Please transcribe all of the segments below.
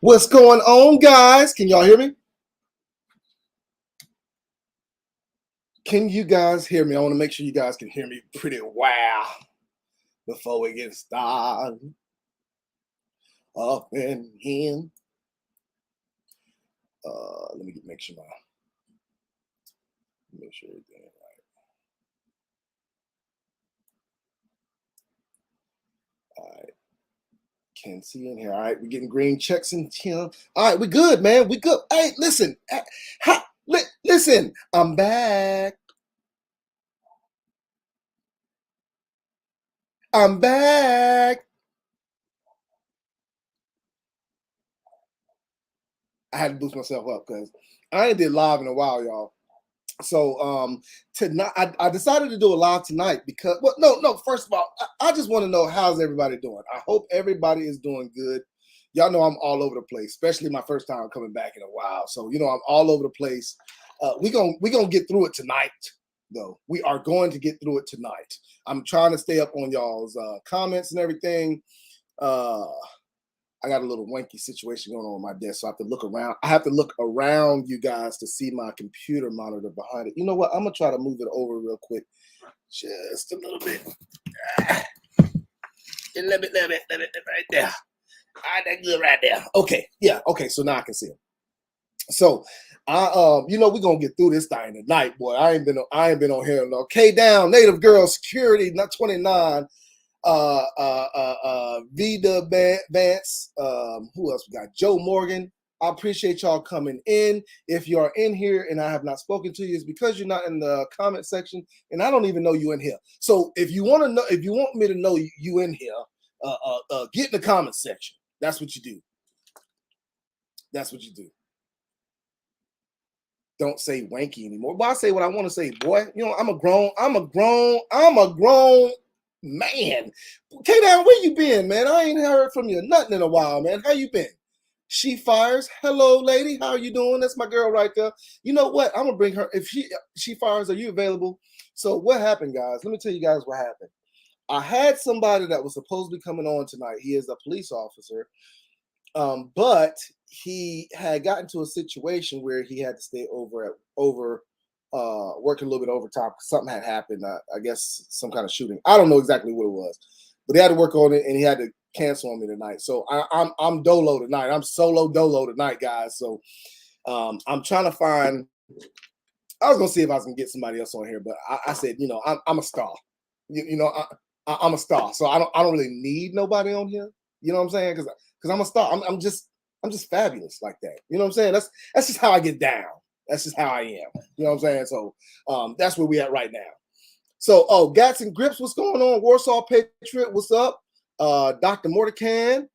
What's going on, guys? Can y'all hear me? Can you guys hear me? I want to make sure you guys can hear me pretty well before we get started. Up and in. Let me make sure everything is right. All right. Can't see in here. All right, we're getting green checks in here. All right, we good, man. We good. Hey, listen. Listen, I'm back. I'm back. I had to boost myself up because I ain't did live in a while, y'all. So tonight I decided to do a live tonight because no, first of all, I just want to know how's everybody doing. I hope everybody is doing good. Y'all know I'm all over the place, especially my first time coming back in a while. So I'm all over the place. We gonna get through it tonight, though. We are going to get through it tonight. I'm trying to stay up on y'all's comments and everything. I got a little wanky situation going on my desk, so I have to look around. I have to look around you guys to see my computer monitor behind it. You know what? I'm gonna try to move it over real quick, just a little bit. Let me right there. All right, that's good right there. Okay, yeah, okay. So now I can see them. So we're gonna get through this thing tonight, boy. I ain't been on here no K down, Native Girl Security, not 29. Vida Vance, who else we got? Joe Morgan. I appreciate y'all coming in. If you are in here and I have not spoken to you, it's because you're not in the comment section, and I don't even know you in here. So if you want to know, if you want me to know you in here, get in the comment section. That's what you do. That's what you do. Don't say wanky anymore. But I say what I want to say, boy. I'm a grown man. K-Down, where you been, man? I ain't heard from you nothing in a while, man. How you been? She Fires. Hello, lady. How are you doing? That's my girl right there. You know what? I'm gonna bring her. If she Fires, are you available? So what happened, guys? Let me tell you guys what happened. I had somebody that was supposed to be coming on tonight. He is a police officer. But he had gotten to a situation where he had to stay over working a little bit overtime. Something had happened. I guess some kind of shooting. I don't know exactly what it was, but he had to work on it, and he had to cancel on me tonight. So I'm dolo tonight. I'm solo dolo tonight, guys. So I'm trying to find. I was gonna see if I was gonna get somebody else on here, but I said, I'm a star. I'm a star, so I don't really need nobody on here. You know what I'm saying? Because I'm a star. I'm just fabulous like that. You know what I'm saying? That's just how I get down. That's just how I am. You know what I'm saying? So that's where we at right now. So Gats and Grips, what's going on? Warsaw Patriot, what's up? Dr. Mortican,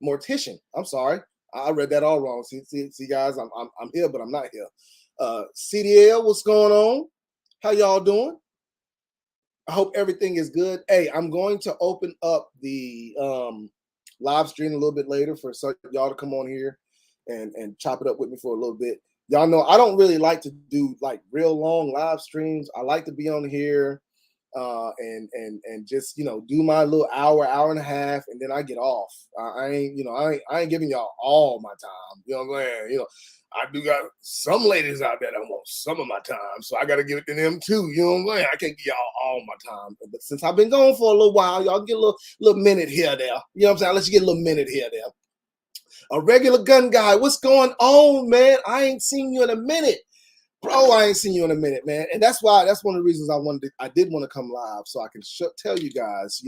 Mortician. I'm sorry, I read that all wrong. See, guys, I'm here, but I'm not here. CDL, what's going on? How y'all doing? I hope everything is good. Hey, I'm going to open up the live stream a little bit later for y'all to come on here and chop it up with me for a little bit. Y'all know I don't really like to do like real long live streams. I like to be on here and just do my little hour and a half, and then I get off. I ain't giving y'all all my time. You know what I'm saying? I do got some ladies out there that want some of my time, so I got to give it to them too. You know what I'm saying? I can't give y'all all my time, but since I've been gone for a little while, y'all get a little minute here or there. You know what I'm saying? I'll let you get a little minute here or there. A regular gun guy, what's going on, man? I ain't seen you in a minute, bro. I ain't seen you in a minute, man, and that's one of the reasons I did want to come live so I can tell you guys,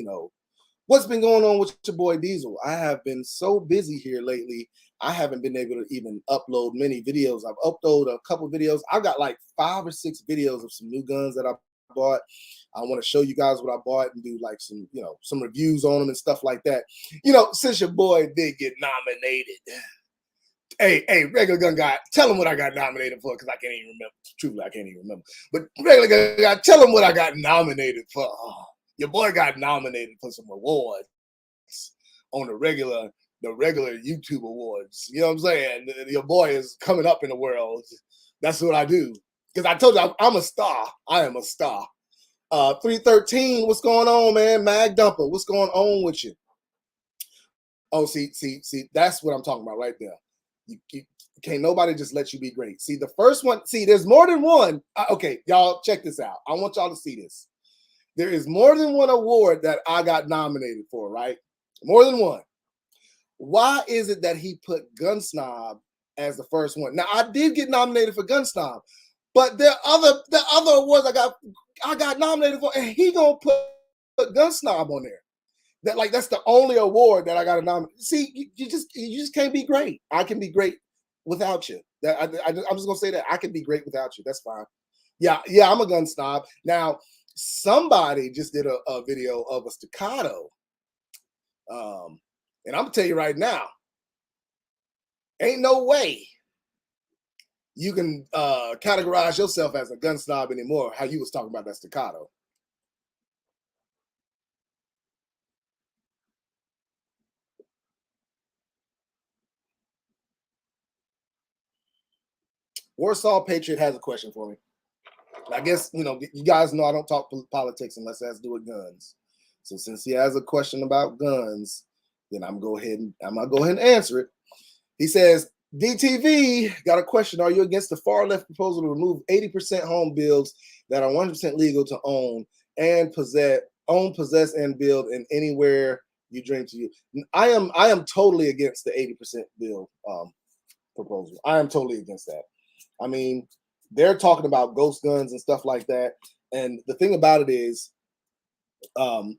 what's been going on with your boy Diesel. I have been so busy here lately. I haven't been able to even upload many videos. I've uploaded a couple videos. I've got like 5 or 6 videos of some new guns that I bought. I want to show you guys what I bought and do like some reviews on them and stuff like that. Since your boy did get nominated. Hey, regular gun guy, tell him what I got nominated for, because I can't even remember. Truly, I can't even remember. But regular gun guy, tell him what I got nominated for. Oh, your boy got nominated for some awards on the regular YouTube awards. You know what I'm saying? Your boy is coming up in the world. That's what I do. Because I told you I'm a star. I am a star. 313, what's going on, man? Mag Dumper, what's going on with you? Oh, see, that's what I'm talking about right there. Can't nobody just let you be great. See, the first one, see, there's more than one. Okay, y'all, check this out. I want y'all to see this. There is more than one award that I got nominated for, right? More than one. Why is it that he put Gun Snob as the first one? Now, I did get nominated for Gun Snob, but the other awards I got nominated for, and he gonna put Gun Snob on there. That's the only award that I got a nominate. See, you just can't be great. I can be great without you. I'm just gonna say that I can be great without you. That's fine. Yeah, I'm a gun snob. Now, somebody just did a video of a staccato, and I'm gonna tell you right now, ain't no way you can categorize yourself as a gun snob anymore. How you was talking about that staccato. Warsaw Patriot has a question for me. I guess, you guys know I don't talk politics unless it has to do with guns. So since he has a question about guns, then I'm gonna go ahead and answer it. He says, DTV got a question. Are you against the far left proposal to remove 80% home builds that are 100% legal to own and possess and build in anywhere you dream to use? I am totally against the 80% bill proposal. I am totally against that. I mean, they're talking about ghost guns and stuff like that. And the thing about it is, I'm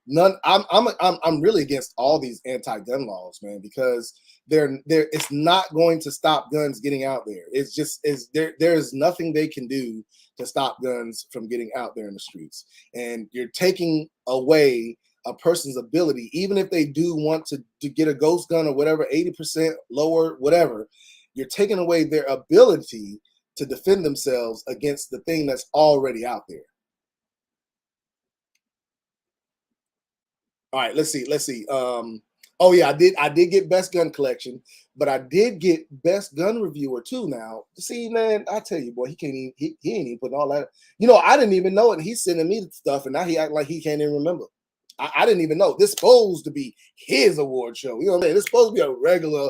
really against all these anti-gun laws, man, because it's not going to stop guns getting out there. There is nothing they can do to stop guns from getting out there in the streets. And you're taking away a person's ability, even if they do want to get a ghost gun or whatever, 80% lower, whatever, you're taking away their ability to defend themselves against the thing that's already out there. All right, let's see. Oh yeah, I did get best gun collection, but I did get best gun reviewer too. Now, see, man, I tell you, boy, he ain't even putting all that. I didn't even know it, and he's sending me stuff, and now he act like he can't even remember. I didn't even know this supposed to be his award show. You know what I'm saying? It's supposed to be a regular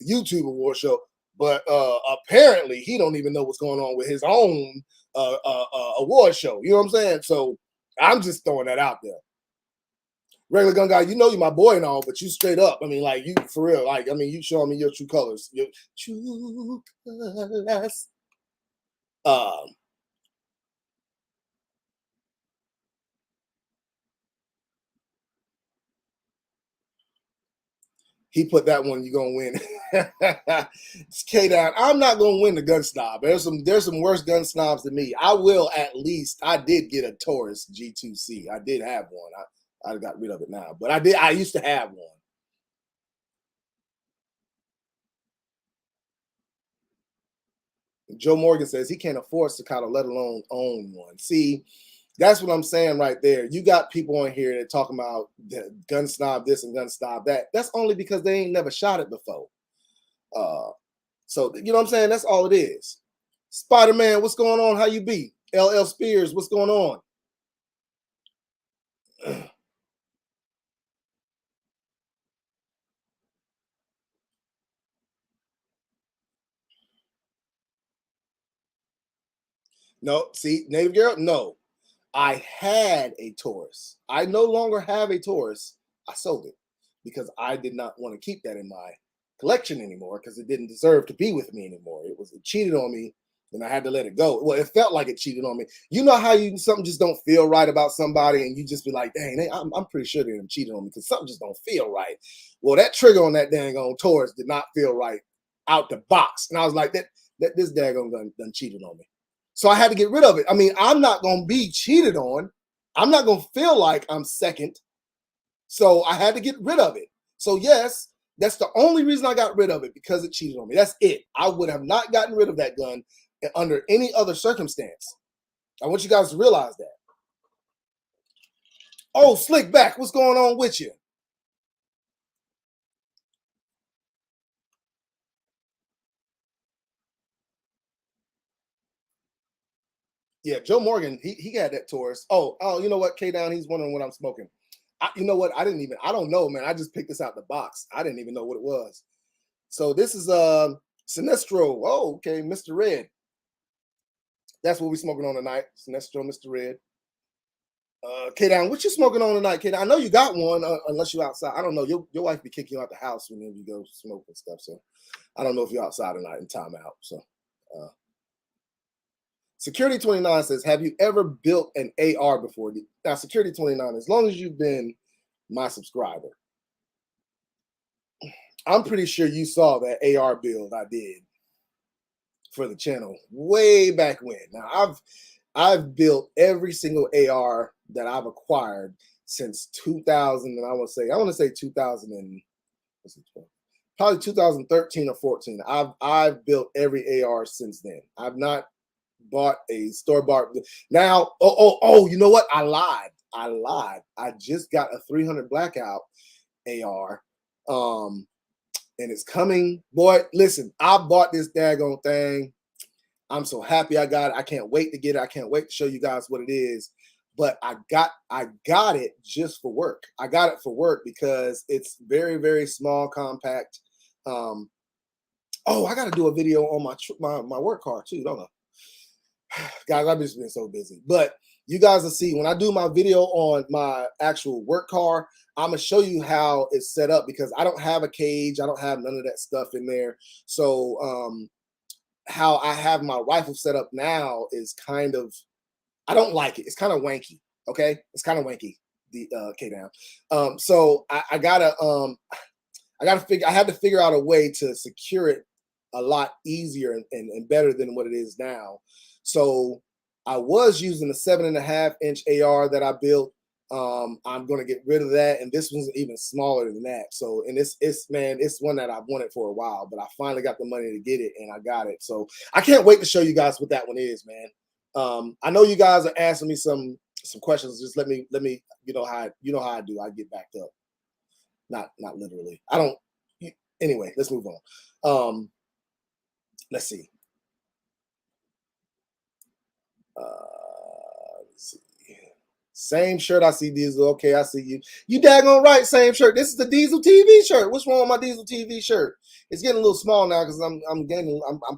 YouTube award show, but apparently he don't even know what's going on with his own award show. You know what I'm saying? So I'm just throwing that out there. Regular gun guy, you're my boy and all, but you straight up. I mean, like, you for real. Like, I mean, you showing me your true colors. Your true colors. He put that one, you're gonna win. It's K down. I'm not gonna win the gun snob. There's some worse gun snobs than me. I did get a Taurus G2C. I did have one. I got rid of it now, but I used to have one. Joe Morgan says he can't afford staccato, let alone own one. See, that's what I'm saying right there. You got people on here that talking about the gun snob this and gun snob that. That's only because they ain't never shot it before. So you know what I'm saying? That's all it is. Spider-Man, what's going on? How you be? LL Spears, what's going on? No, see, Native Girl, no. I had a Taurus. I no longer have a Taurus. I sold it because I did not want to keep that in my collection anymore because it didn't deserve to be with me anymore. It cheated on me, and I had to let it go. Well, it felt like it cheated on me. You know how something just don't feel right about somebody, and you just be like, "Dang, I'm pretty sure they cheated on me because something just don't feel right." Well, that trigger on that dang on Taurus did not feel right out the box, and I was like, "That this daggone gun done cheated on me." So I had to get rid of it. I mean, I'm not going to be cheated on. I'm not going to feel like I'm second. So I had to get rid of it. So yes, that's the only reason I got rid of it, because it cheated on me. That's it. I would have not gotten rid of that gun under any other circumstance. I want you guys to realize that. Oh, Slick Back, what's going on with you? Yeah, Joe Morgan, he had that Taurus. Oh, you know what, K Down, he's wondering what I'm smoking. You know what? I don't know, man. I just picked this out the box. I didn't even know what it was. So this is Sinestro. Oh, okay, Mr. Red. That's what we're smoking on tonight. Sinestro, Mr. Red. K-Down, what you smoking on tonight, K-Down? I know you got one, unless you're outside. I don't know. Your wife be kicking you out the house whenever you go smoke and stuff. So I don't know if you're outside tonight in timeout. So Security 29 says, have you ever built an AR before? Now, Security 29, as long as you've been my subscriber, I'm pretty sure you saw that AR build I did for the channel way back when. Now, I've built every single AR that I've acquired since 2000, and I want to say 2000 and probably 2013 or 14. I've built every AR since then. I've not bought a store-bought. Now, you know what? I lied. I just got a 300 blackout AR, and it's coming. Boy, listen, I bought this daggone thing. I'm so happy I got it. I can't wait to get it. I can't wait to show you guys what it is. But I got it just for work. I got it for work because it's very, very small, compact. I got to do a video on my work car too, don't I? Guys, I've just been so busy. But you guys will see when I do my video on my actual work car, I'm gonna show you how it's set up because I don't have a cage. I don't have none of that stuff in there. So how I have my rifle set up now is kind of, I don't like it. It's kind of wanky. Okay, it's kind of wanky. The K-Down. So I gotta figure. I had to figure out a way to secure it a lot easier and better than what it is now. So I was using a 7.5-inch AR that I built. I'm gonna get rid of that, and this one's even smaller than that. So, and it's one that I've wanted for a while, but I finally got the money to get it, and I got it. So I can't wait to show you guys what that one is, man. I know you guys are asking me some questions. Just let me you know how I do. I get backed up. Not literally. I don't. Anyway, let's move on. Let's see. Let's see. Same shirt. I see Diesel. Okay, I see you. You daggone right. Same shirt. This is the Dieseltv shirt. What's wrong with my Dieseltv shirt? It's getting a little small now because I'm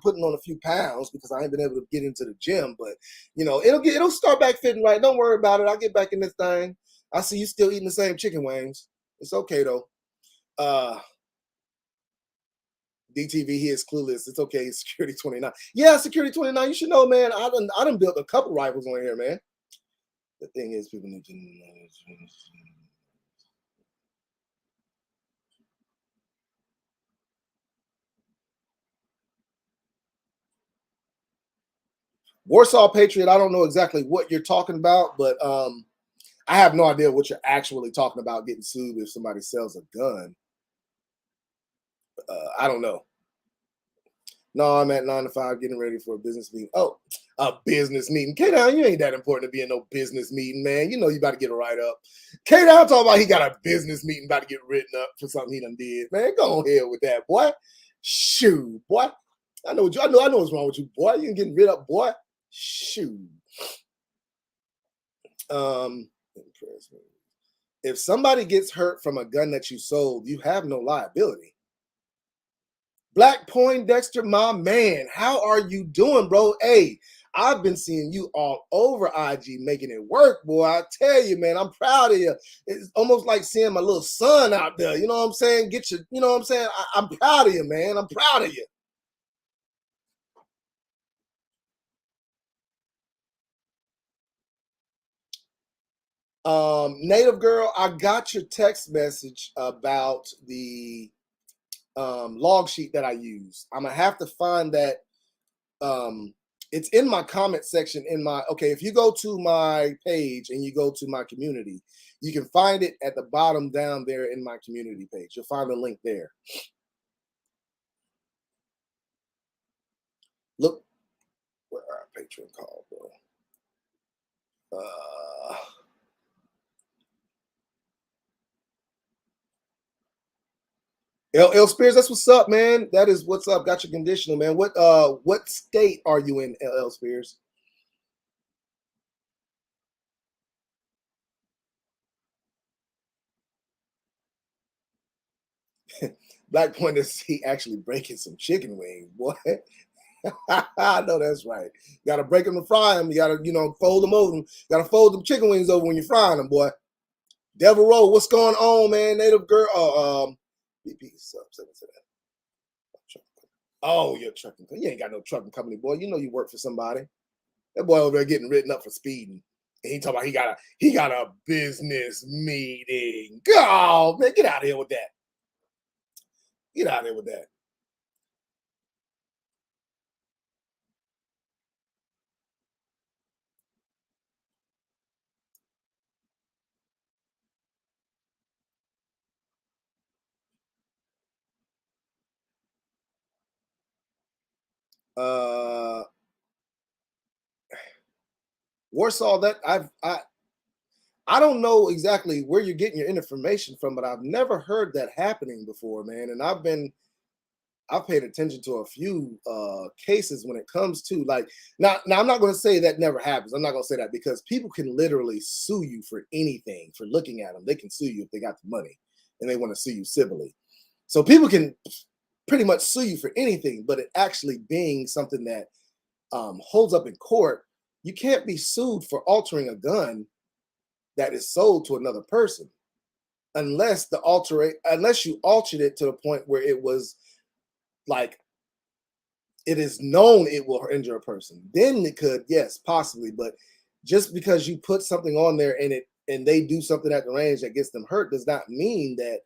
putting on a few pounds because I ain't been able to get into the gym. But you know, it'll start back fitting right. Don't worry about it. I'll get back in this thing. I see you still eating the same chicken wings. It's okay though. DTV, he is clueless. It's okay. Security 29. Yeah, Security 29. You should know, man. I done built a couple rifles on here, man. The thing is, people need to know. Warsaw Patriot, I don't know exactly what you're talking about, but I have no idea what you're actually talking about getting sued if somebody sells a gun. I don't know. No, I'm at 9 to 5 getting ready for a business meeting. Oh, a business meeting. K-Down, you ain't that important to be in no business meeting, man. You know you about to get a write-up. K-Down talking about he got a business meeting about to get written up for something he done did. Man, go on here with that, boy. Shoot, boy. I know what's wrong with you, boy. You ain't getting rid up, boy. Shoot. If somebody gets hurt from a gun that you sold, you have no liability. Black Poindexter, my man, how are you doing, bro? Hey, I've been seeing you all over IG making it work, boy. I tell you, man, I'm proud of you. It's almost like seeing my little son out there. You know what I'm saying? You know what I'm saying? I'm proud of you, man. I'm proud of you. Native girl, I got your text message about the log sheet that I use. I'm gonna have to find that. It's in my comment section if you go to my page and you go to my community, you can find it at the bottom down there in my community page. You'll find the link there. Look where our patron called, bro. L Spears, that's what's up, man. That is what's up. Got your conditional, man. What state are you in, L Spears? Black point is he actually breaking some chicken wings, boy. I know that's right. You gotta break them to fry them. You gotta, fold them over. You gotta fold them chicken wings over when you're frying them, boy. Devil Roll, what's going on, man? Native girl. BP sub 7. Oh, you're trucking. You ain't got no trucking company, boy. You know you work for somebody. That boy over there getting written up for speeding. And he talking about he got a business meeting. Oh, man, get out of here with that. Get out of here with that. Uh Warsaw, that I don't know exactly where you're getting your information from, but I've never heard that happening before, man. And I've paid attention to a few cases when it comes to like now I'm not going to say that never happens. I'm not going to say that because people can literally sue you for anything for looking at them. They can sue you if they got the money and they want to sue you civilly. So people can pretty much sue you for anything, but it actually being something that holds up in court, you can't be sued for altering a gun that is sold to another person unless you altered it to the point where it was like it is known it will injure a person. Then it could, yes, possibly, but just because you put something on there and they do something at the range that gets them hurt does not mean that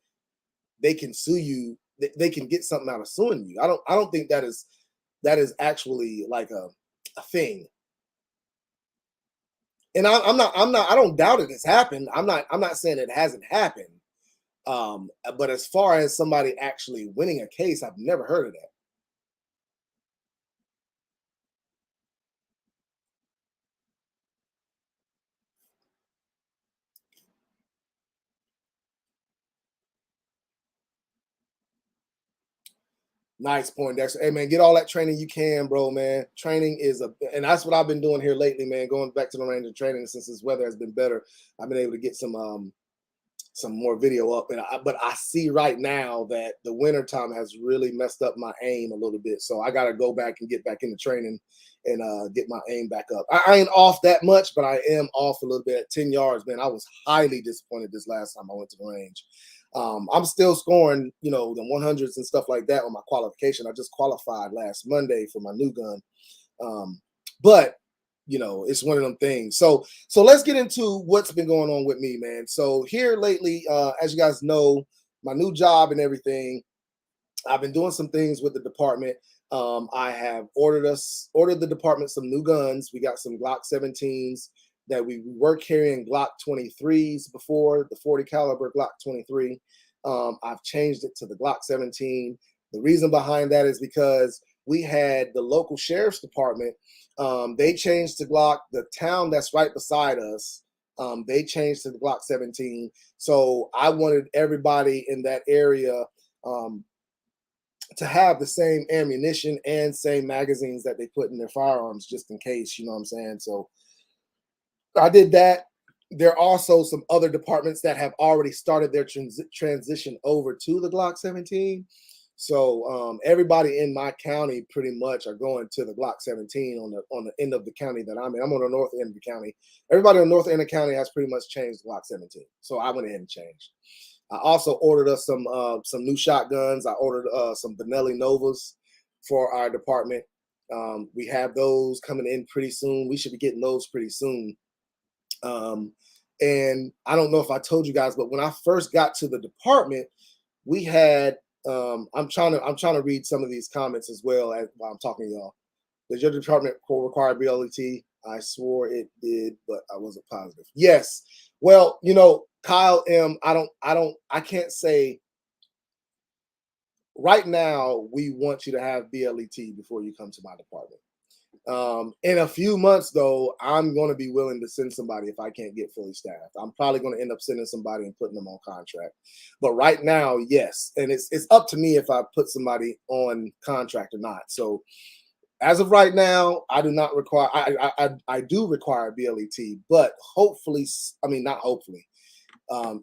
they can sue you. They can get something out of suing you. I don't think that is actually like a thing. And I don't doubt it has happened. I'm not saying it hasn't happened. But as far as somebody actually winning a case, I've never heard of that. Nice point, Dexter. Hey man, get all that training you can, bro, man. Training is and that's what I've been doing here lately, man. Going back to the range of training since this weather has been better. I've been able to get some more video up, but I see right now that the winter time has really messed up my aim a little bit. So I got to go back and get back into training and get my aim back up. I ain't off that much, but I am off a little bit at 10 yards, man. I was highly disappointed this last time I went to the range. I'm still scoring, the 100s and stuff like that on my qualification. I just qualified last Monday for my new gun. But it's one of them things. So let's get into what's been going on with me, man. So here lately, as you guys know, my new job and everything, I've been doing some things with the department. I have ordered the department some new guns. We got some Glock 17s that we were carrying Glock 23s before, the 40 caliber Glock 23. I've changed it to the Glock 17. The reason behind that is because we had the local sheriff's department. They changed to Glock. The town that's right beside us, they changed to the Glock 17. So I wanted everybody in that area to have the same ammunition and same magazines that they put in their firearms, just in case. You know what I'm saying? So I did that. There are also some other departments that have already started their transition over to the Glock 17. So everybody in my county pretty much are going to the Glock 17 on the end of the county that I'm in. I'm on the north end of the county. Everybody on the north end of the county has pretty much changed the Glock 17. So I went ahead and changed. I also ordered us some new shotguns. I ordered some Benelli Novas for our department. We have those coming in pretty soon. We should be getting those pretty soon. And I don't know if I told you guys, but when I first got to the department, we had I'm trying to read some of these comments as well as while I'm talking to y'all. Does your department require BLET? I swore it did, but I wasn't positive. Yes. Well, Kyle M, I can't say right now we want you to have BLET before you come to my department. In a few months, though, I'm going to be willing to send somebody if I can't get fully staffed. I'm probably going to end up sending somebody and putting them on contract. But right now, yes, and it's up to me if I put somebody on contract or not. So as of right now, I do not require. I do require BLET, but hopefully, I mean not hopefully.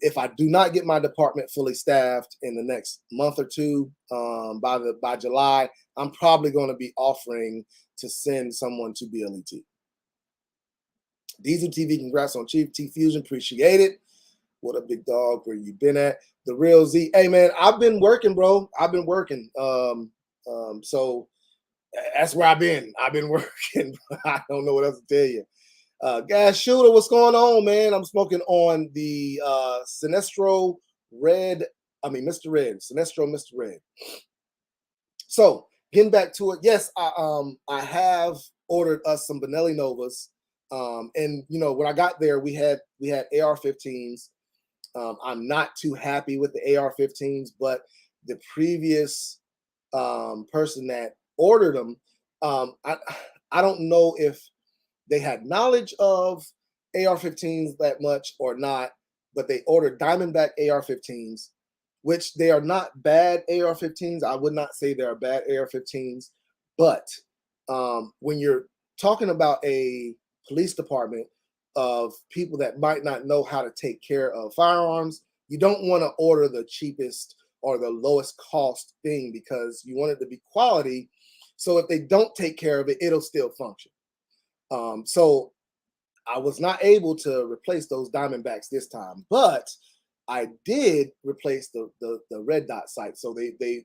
If I do not get my department fully staffed in the next month or two, by July, I'm probably going to be offering to send someone to BLET. Dieseltv, congrats on Chief T Fusion, appreciate it. What a big dog, where you been at? The real Z, hey man, I've been working, bro. I've been working. So that's where I've been. I've been working. I don't know what else to tell you. Gas Shooter, what's going on, man? I'm smoking on the Sinestro Red. I mean, Mr. Red. Sinestro Mr. Red. So getting back to it, yes, I have ordered us some Benelli Novas. And you know, when I got there, we had AR-15s. I'm not too happy with the AR-15s, but the previous person that ordered them, I don't know if they had knowledge of AR-15s that much or not, but they ordered Diamondback AR-15s, which they are not bad AR-15s. I would not say they are bad AR-15s, but when you're talking about a police department of people that might not know how to take care of firearms, you don't want to order the cheapest or the lowest cost thing, because you want it to be quality. So if they don't take care of it, it'll still function. So I was not able to replace those Diamondbacks this time, but I did replace the red dot sight. So they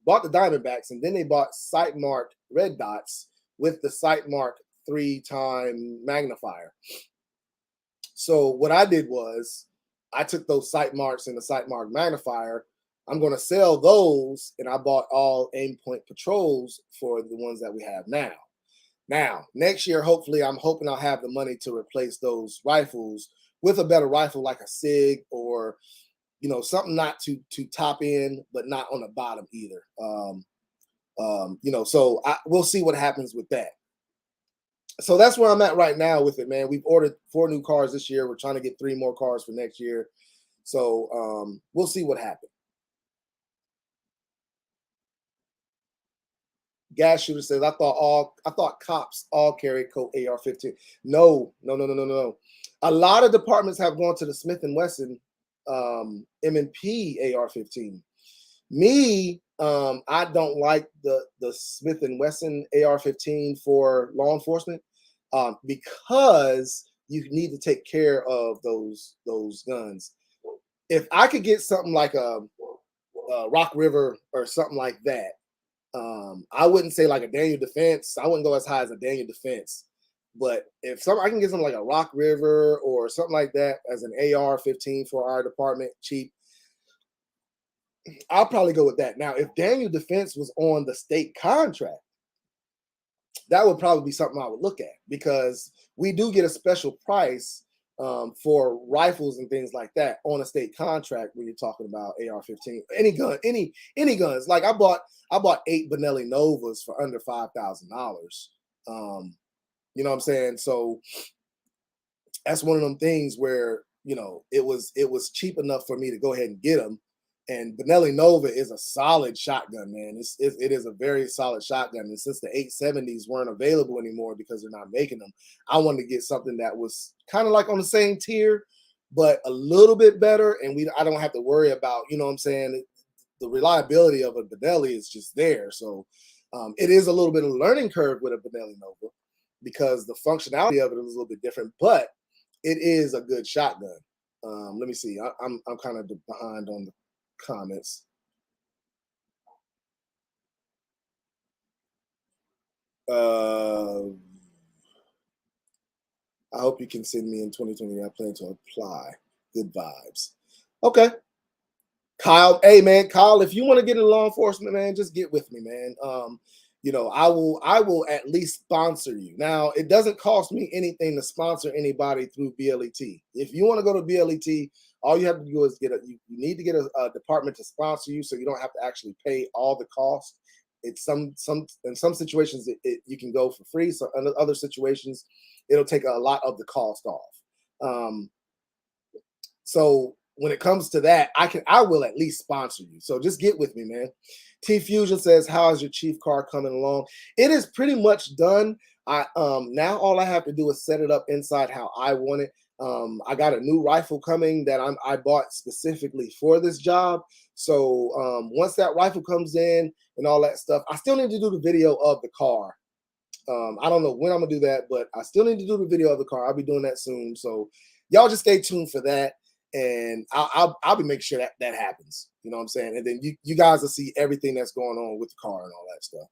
bought the Diamondbacks, and then they bought sight marked red dots with the sight mark 3-time magnifier. So what I did was I took those sight marks and the sight mark magnifier. I'm going to sell those, and I bought all aim point patrols for the ones that we have now. Now, next year, hopefully, I'm hoping I'll have the money to replace those rifles with a better rifle like a SIG, or, you know, something not too top end, but not on the bottom either. You know, so we'll see what happens with that. So that's where I'm at right now with it, man. We've ordered 4 new cars this year. We're trying to get 3 more cars for next year. So we'll see what happens. Gas Shooter says, I thought cops all carry Colt AR-15. No. A lot of departments have gone to the Smith & Wesson M&P AR-15. Me, I don't like the Smith & Wesson AR-15 for law enforcement, because you need to take care of those guns. If I could get something like a Rock River or something like that, I wouldn't say like a Daniel Defense. I wouldn't go as high as a Daniel Defense. But if I can get something like a Rock River or something like that as an AR-15 for our department, cheap, I'll probably go with that. Now, if Daniel Defense was on the state contract, that would probably be something I would look at, because we do get a special price for rifles and things like that on a state contract when you're talking about AR-15. Any gun, any guns. Like I bought 8 Benelli Novas for under $5,000. You know what I'm saying? So that's one of them things where, you know, it was cheap enough for me to go ahead and get them. And Benelli Nova is a solid shotgun, man. It is a very solid shotgun. And since the 870s weren't available anymore because they're not making them, I wanted to get something that was kind of like on the same tier, but a little bit better. And I don't have to worry about, you know what I'm saying, the reliability of a Benelli is just there. So it is a little bit of a learning curve with a Benelli Nova, because the functionality of it is a little bit different, but it is a good shotgun. Let me see. I'm kind of behind on the comments. I hope you can send me in 2020. I plan to apply. Good vibes. Okay. Kyle, hey man, Kyle, if you want to get into law enforcement, man, just get with me, man. You know, I will at least sponsor you. Now, it doesn't cost me anything to sponsor anybody through BLET. If you want to go to BLET, all you have to do is you need to get a department to sponsor you, so you don't have to actually pay all the cost. It's in some situations you can go for free. So in other situations, it'll take a lot of the cost off. So when it comes to that, I will at least sponsor you. So just get with me, man. T Fusion says, how is your chief car coming along? It is pretty much done. Now all I have to do is set it up inside how I want it. I got a new rifle coming that I bought specifically for this job. So once that rifle comes in and all that stuff, I still need to do the video of the car. I don't know when I'm gonna do that, but I still need to do the video of the car. I'll be doing that soon. So y'all just stay tuned for that, and I'll be making sure that that happens. You know what I'm saying? And then you guys will see everything that's going on with the car and all that stuff.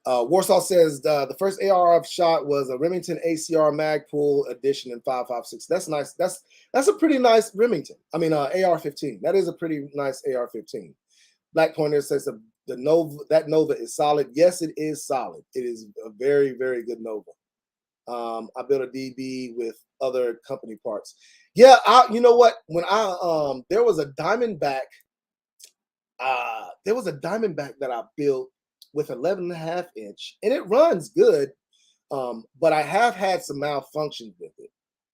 Warsaw says the first AR I've shot was a Remington ACR Magpul edition in 5.56. That's nice. That's a pretty nice Remington. I mean, AR-15. That is a pretty nice AR-15. Black Pointer says the Nova, that Nova is solid. Yes, it is solid. It is a very, very good Nova. I built a DB with other company parts. Yeah, you know what? When there was a Diamondback that I built with 11.5 inch, and it runs good. But I have had some malfunctions with it,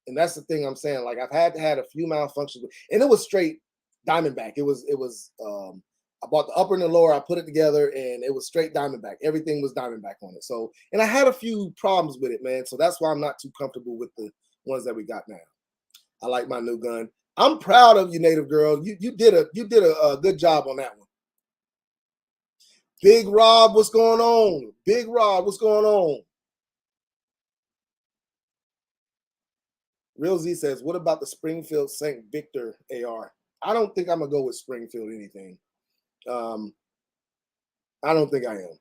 and that's the thing I'm saying. Like I've had a few malfunctions, and it was straight Diamondback. It was. I bought the upper and the lower. I put it together, and it was straight Diamondback. Everything was Diamondback on it. So, and I had a few problems with it, man. So that's why I'm not too comfortable with the ones that we got now. I like my new gun. I'm proud of you, Native Girl. You did a good job on that one. Big Rob, what's going on? Big Rob, what's going on? Real Z says, what about the Springfield St. Victor AR? I don't think I'm gonna go with Springfield anything. I don't think I am.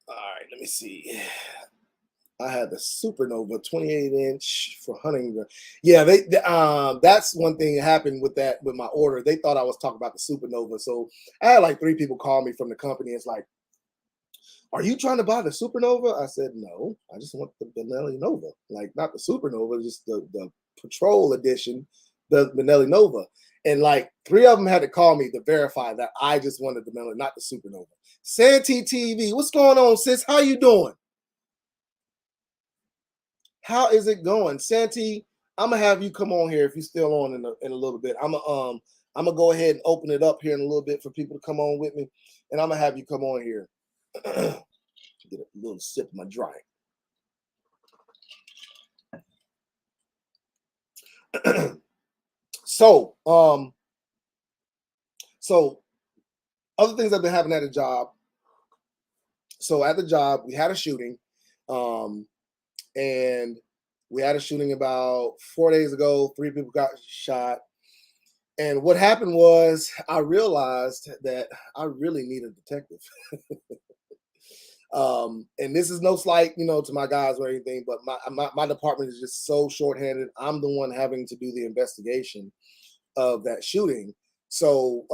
All right, let me see. I had the Supernova 28-inch for hunting. Yeah, that's one thing that happened with that with my order. They thought I was talking about the Supernova. So I had like 3 people call me from the company. It's like, are you trying to buy the Supernova? I said, no, I just want the Benelli Nova. Like not the Supernova, just the Patrol edition, the Benelli Nova. And like 3 of them had to call me to verify that I just wanted the Benelli, not the Supernova. Santee TV, what's going on, sis? How you doing? How is it going, Santee? I'm gonna have you come on here if you're still on in a little bit. I'm gonna go ahead and open it up here in a little bit for people to come on with me, and I'm gonna have you come on here. Get a little sip of my drink. so, so other things I've been having at the job. So at the job, we had a shooting, and we had a shooting about 4 days ago. 3 people got shot. And what happened was I realized that I really need a detective. And this is no slight, to my guys or anything, but my department is just so shorthanded. I'm the one having to do the investigation of that shooting. So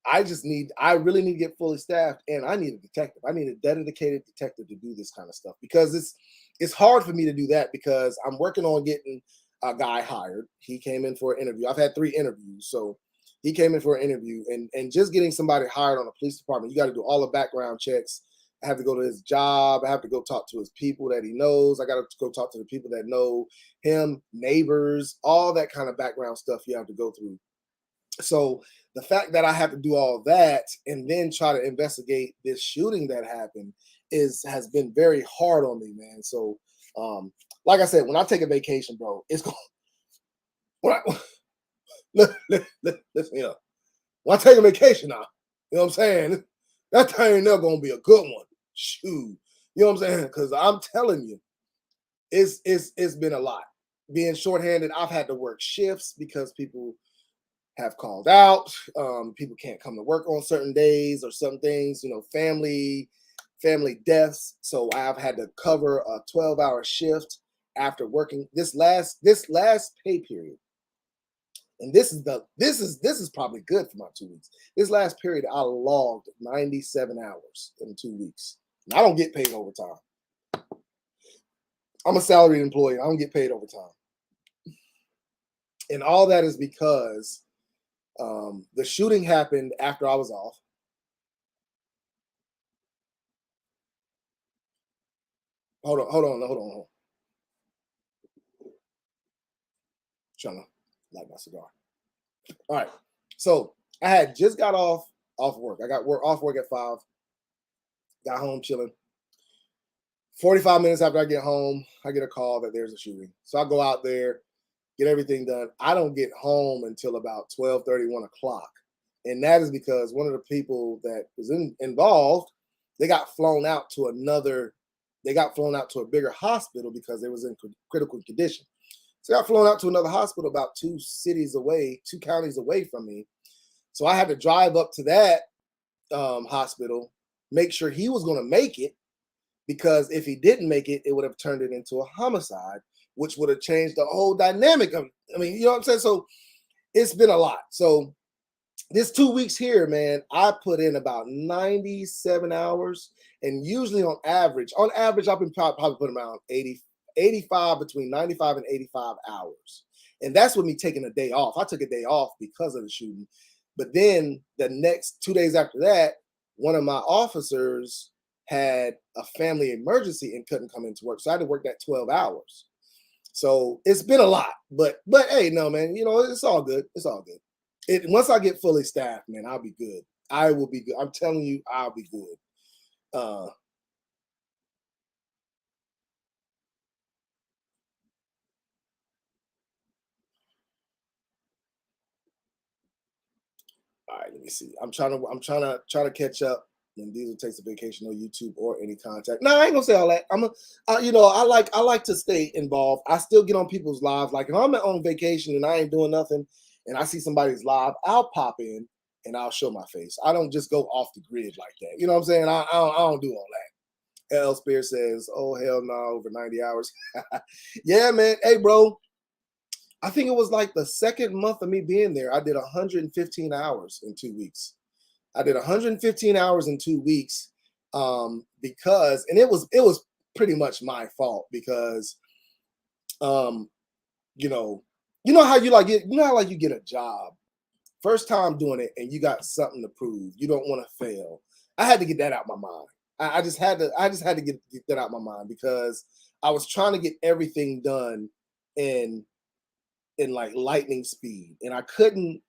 I really need to get fully staffed, and I need a detective. I need a dedicated detective to do this kind of stuff because it's hard for me to do that because I'm working on getting a guy hired. He came in for an interview. I've had 3 interviews, so he came in for an interview, and just getting somebody hired on a police department, you got to do all the background checks. I have to go to his job. I have to go talk to his people that he knows. I got to go talk to the people that know him, neighbors, all that kind of background stuff you have to go through. So the fact that I have to do all that and then try to investigate this shooting that happened has been very hard on me, man. So like I said, when I take a vacation, bro, it's going when I listen here. When I take a vacation now, you know what I'm saying? That time ain't never gonna be a good one. Shoot. You know what I'm saying? Because I'm telling you, it's been a lot. Being shorthanded, I've had to work shifts because people have called out. People can't come to work on certain days or some things, family deaths. So I've had to cover a 12-hour shift after working this last pay period. And this is probably good for my 2 weeks. This last period, I logged 97 hours in 2 weeks. And I don't get paid overtime. I'm a salaried employee. I don't get paid overtime. And all that is because the shooting happened after I was off. Hold on. Trying to light my cigar. All right. So I had just got off work. I got off work at 5. Got home chilling. 45 minutes after I get home, I get a call that there's a shooting. So I go out there, get everything done. I don't get home until about 12:30, 1 o'clock. And that is because one of the people that was involved, they got flown out to a bigger hospital because they was in critical condition. So I got flown out to another hospital about 2 counties away from me. So I had to drive up to that hospital, make sure he was going to make it, because if he didn't make it, it would have turned it into a homicide, which would have changed the whole dynamic of, you know what I'm saying? So it's been a lot. So this 2 weeks here, man, I put in about 97 hours. And usually on average, I've been probably putting around 85, between 95 and 85 hours. And that's with me taking a day off. I took a day off because of the shooting. But then the next 2 days after that, one of my officers had a family emergency and couldn't come into work. So I had to work that 12 hours. So it's been a lot, but hey, no, man, it's all good. It's all good. Once I get fully staffed, man, I'll be good. I will be good. I'm telling you, I'll be good. All right, let me see. I'm trying to catch up. When Diesel takes a vacation on YouTube or any contact. No, I ain't gonna say all that. I like to stay involved. I still get on people's lives. Like if I'm on vacation and I ain't doing nothing, and I see somebody's live, I'll pop in and I'll show my face. I don't just go off the grid like that. You know what I'm saying? I don't do all that. L. Spear says, "Oh hell no, over 90 hours." Yeah, man. Hey, bro. I think it was like the second month of me being there. I did 115 hours in 2 weeks. I did 115 hours in 2 weeks because, and it was pretty much my fault because, you know how you like it, how like you get a job, first time doing it, and you got something to prove. You don't want to fail. I had to get that out of my mind. I just had to get that out of my mind because I was trying to get everything done in like lightning speed, and I couldn't.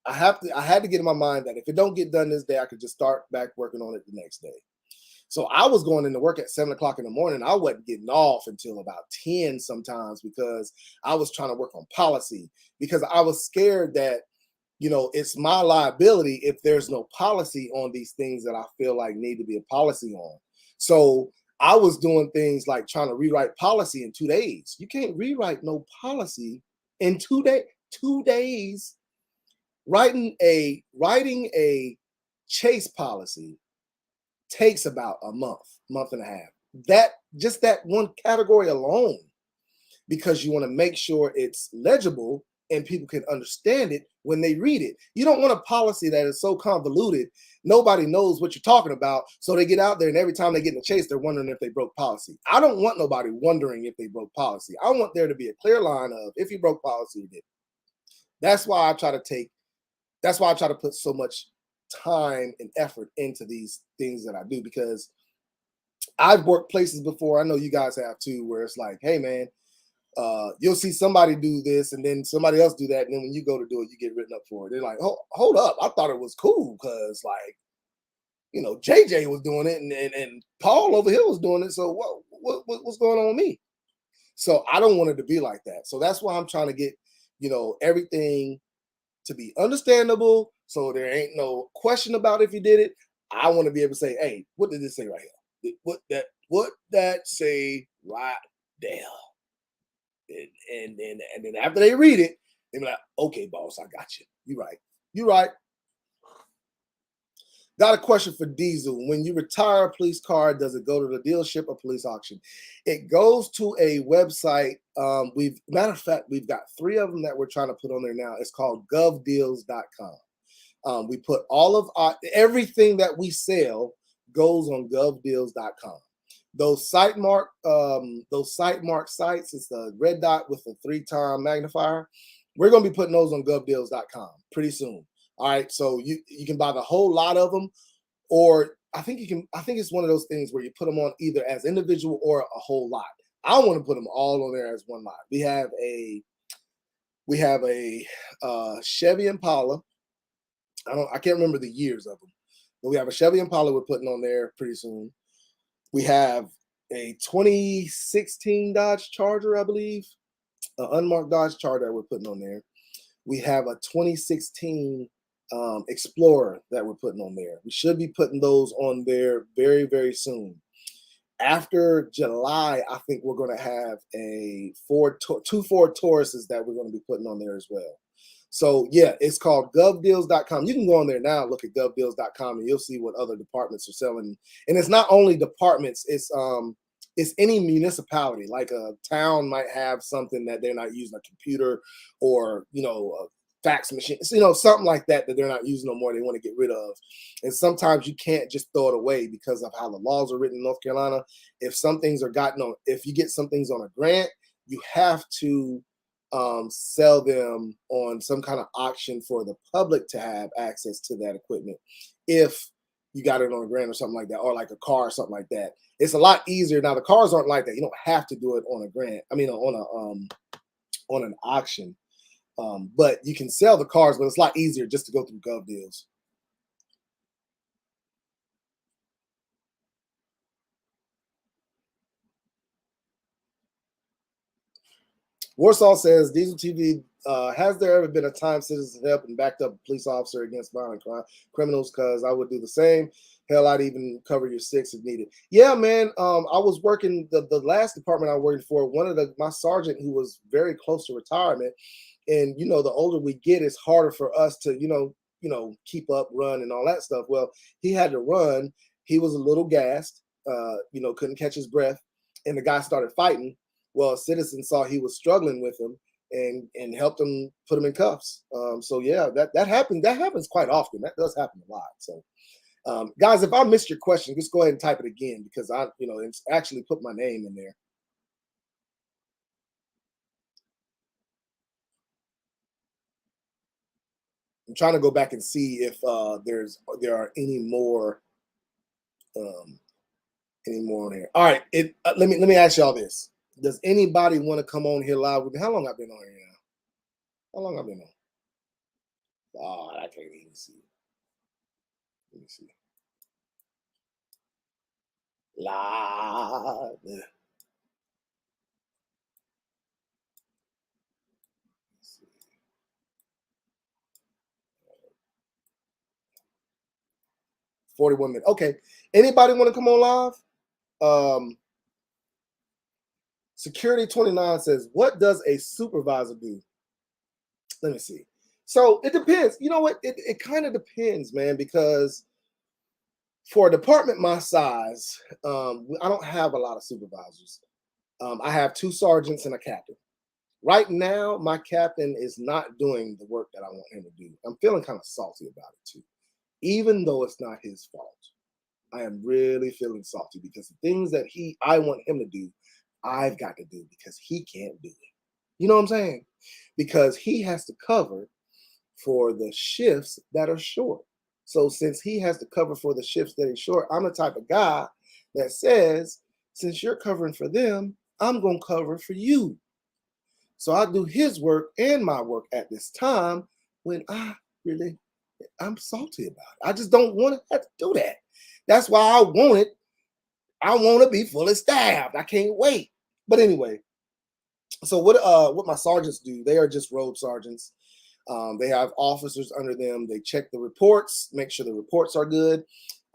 I had to get in my mind that if it don't get done this day, I could just start back working on it the next day. So I was going into work at 7 o'clock in the morning. I wasn't getting off until about 10 sometimes because I was trying to work on policy because I was scared that, it's my liability if there's no policy on these things that I feel like need to be a policy on. So I was doing things like trying to rewrite policy in 2 days. You can't rewrite no policy in 2 days. 2 days. Writing a chase policy takes about a month and a half. That one category alone, because you want to make sure it's legible and people can understand it when they read it. You don't want a policy that is so convoluted, nobody knows what you're talking about. So they get out there and every time they get in a chase, they're wondering if they broke policy. I don't want nobody wondering if they broke policy. I want there to be a clear line of if you broke policy, you did. That's why I try to put so much time and effort into these things that I do, because I've worked places before. I know you guys have too, where it's like, hey man, you'll see somebody do this and then somebody else do that. And then when you go to do it, you get written up for it. They're like, oh, hold up. I thought it was cool because like, JJ was doing it and Paul over here was doing it. So what's going on with me? So I don't want it to be like that. So that's why I'm trying to get, everything to be understandable, so there ain't no question about if you did it. I want to be able to say, hey, what did this say right here? What that say right there? And then after they read it, they be like, okay, boss, I got you. You right. Got a question for Diesel. When you retire a police car, does it go to the dealership or police auction? It goes to a website. Matter of fact, we've got 3 of them that we're trying to put on there now. It's called govdeals.com. We put all of everything that we sell goes on govdeals.com. Those site mark sites, it's the red dot with the 3-time magnifier. We're going to be putting those on govdeals.com pretty soon. All right, so you can buy the whole lot of them, or I think it's one of those things where you put them on either as individual or a whole lot. I want to put them all on there as one lot. We have We have a Chevy Impala. I can't remember the years of them, but we have a Chevy Impala we're putting on there pretty soon. We have a 2016 Dodge Charger, I believe, an unmarked Dodge Charger that we're putting on there. We have a 2016 Explorer that we're putting on there. We should be putting those on there very, very soon. After July, I think we're going to have two Ford Tauruses that we're going to be putting on there as well. So yeah, it's called govdeals.com. You can go on there now, look at govdeals.com, and you'll see what other departments are selling. And it's not only departments, it's any municipality. Like a town might have something that they're not using, a computer or, you know, a fax machine, you know, something like that they're not using no more, they want to get rid of. And sometimes you can't just throw it away because of how the laws are written in North Carolina. If some things are if you get some things on a grant, you have to sell them on some kind of auction for the public to have access to that equipment. If you got it on a grant or something like that, or like a car or something like that, it's a lot easier. Now the cars aren't like that. You don't have to do it on a grant. I mean, on an auction. But you can sell the cars, but it's a lot easier just to go through Gov Deals. Warsaw says, Dieseltv, has there ever been a time citizens helped and backed up a police officer against violent criminals? Because I would do the same. Hell, I'd even cover your six if needed. Yeah, man. I was working the last department I worked for. One of my sergeant who was very close to retirement, and you know, the older we get, it's harder for us to keep up, run, and all that stuff. Well, he had to run. He was a little gassed. Couldn't catch his breath, and the guy started fighting. Well, a citizen saw he was struggling with him and helped him, put him in cuffs. So yeah, that happened. That happens quite often. That does happen a lot. So, guys, if I missed your question, just go ahead and type it again because it's actually put my name in there. I'm trying to go back and see if there are any more on here. All right, let me ask y'all this. Does anybody want to come on here live with me? How long I've been on here now? How long I've been on? Oh, I can't even see. Let me see. Live. 41 minutes. Okay. Anybody want to come on live? Security 29 says, what does a supervisor do? Let me see. So it depends. You know what? It kind of depends, man, because for a department my size, I don't have a lot of supervisors. I have two sergeants and a captain. Right now, my captain is not doing the work that I want him to do. I'm feeling kind of salty about it too, even though it's not his fault. I am really feeling salty because the things that I want him to do, I've got to do because he can't do it. You know what I'm saying? Because he has to cover for the shifts that are short. So since he has to cover for the shifts that are short, I'm the type of guy that says, since you're covering for them, I'm going to cover for you. So I do his work and my work at this time when I'm salty about it. I just don't want to have to do that. That's why I want it. I want to be fully staffed. I can't wait. But anyway, so what my sergeants do, they are just road sergeants. They have officers under them. They check the reports, make sure the reports are good.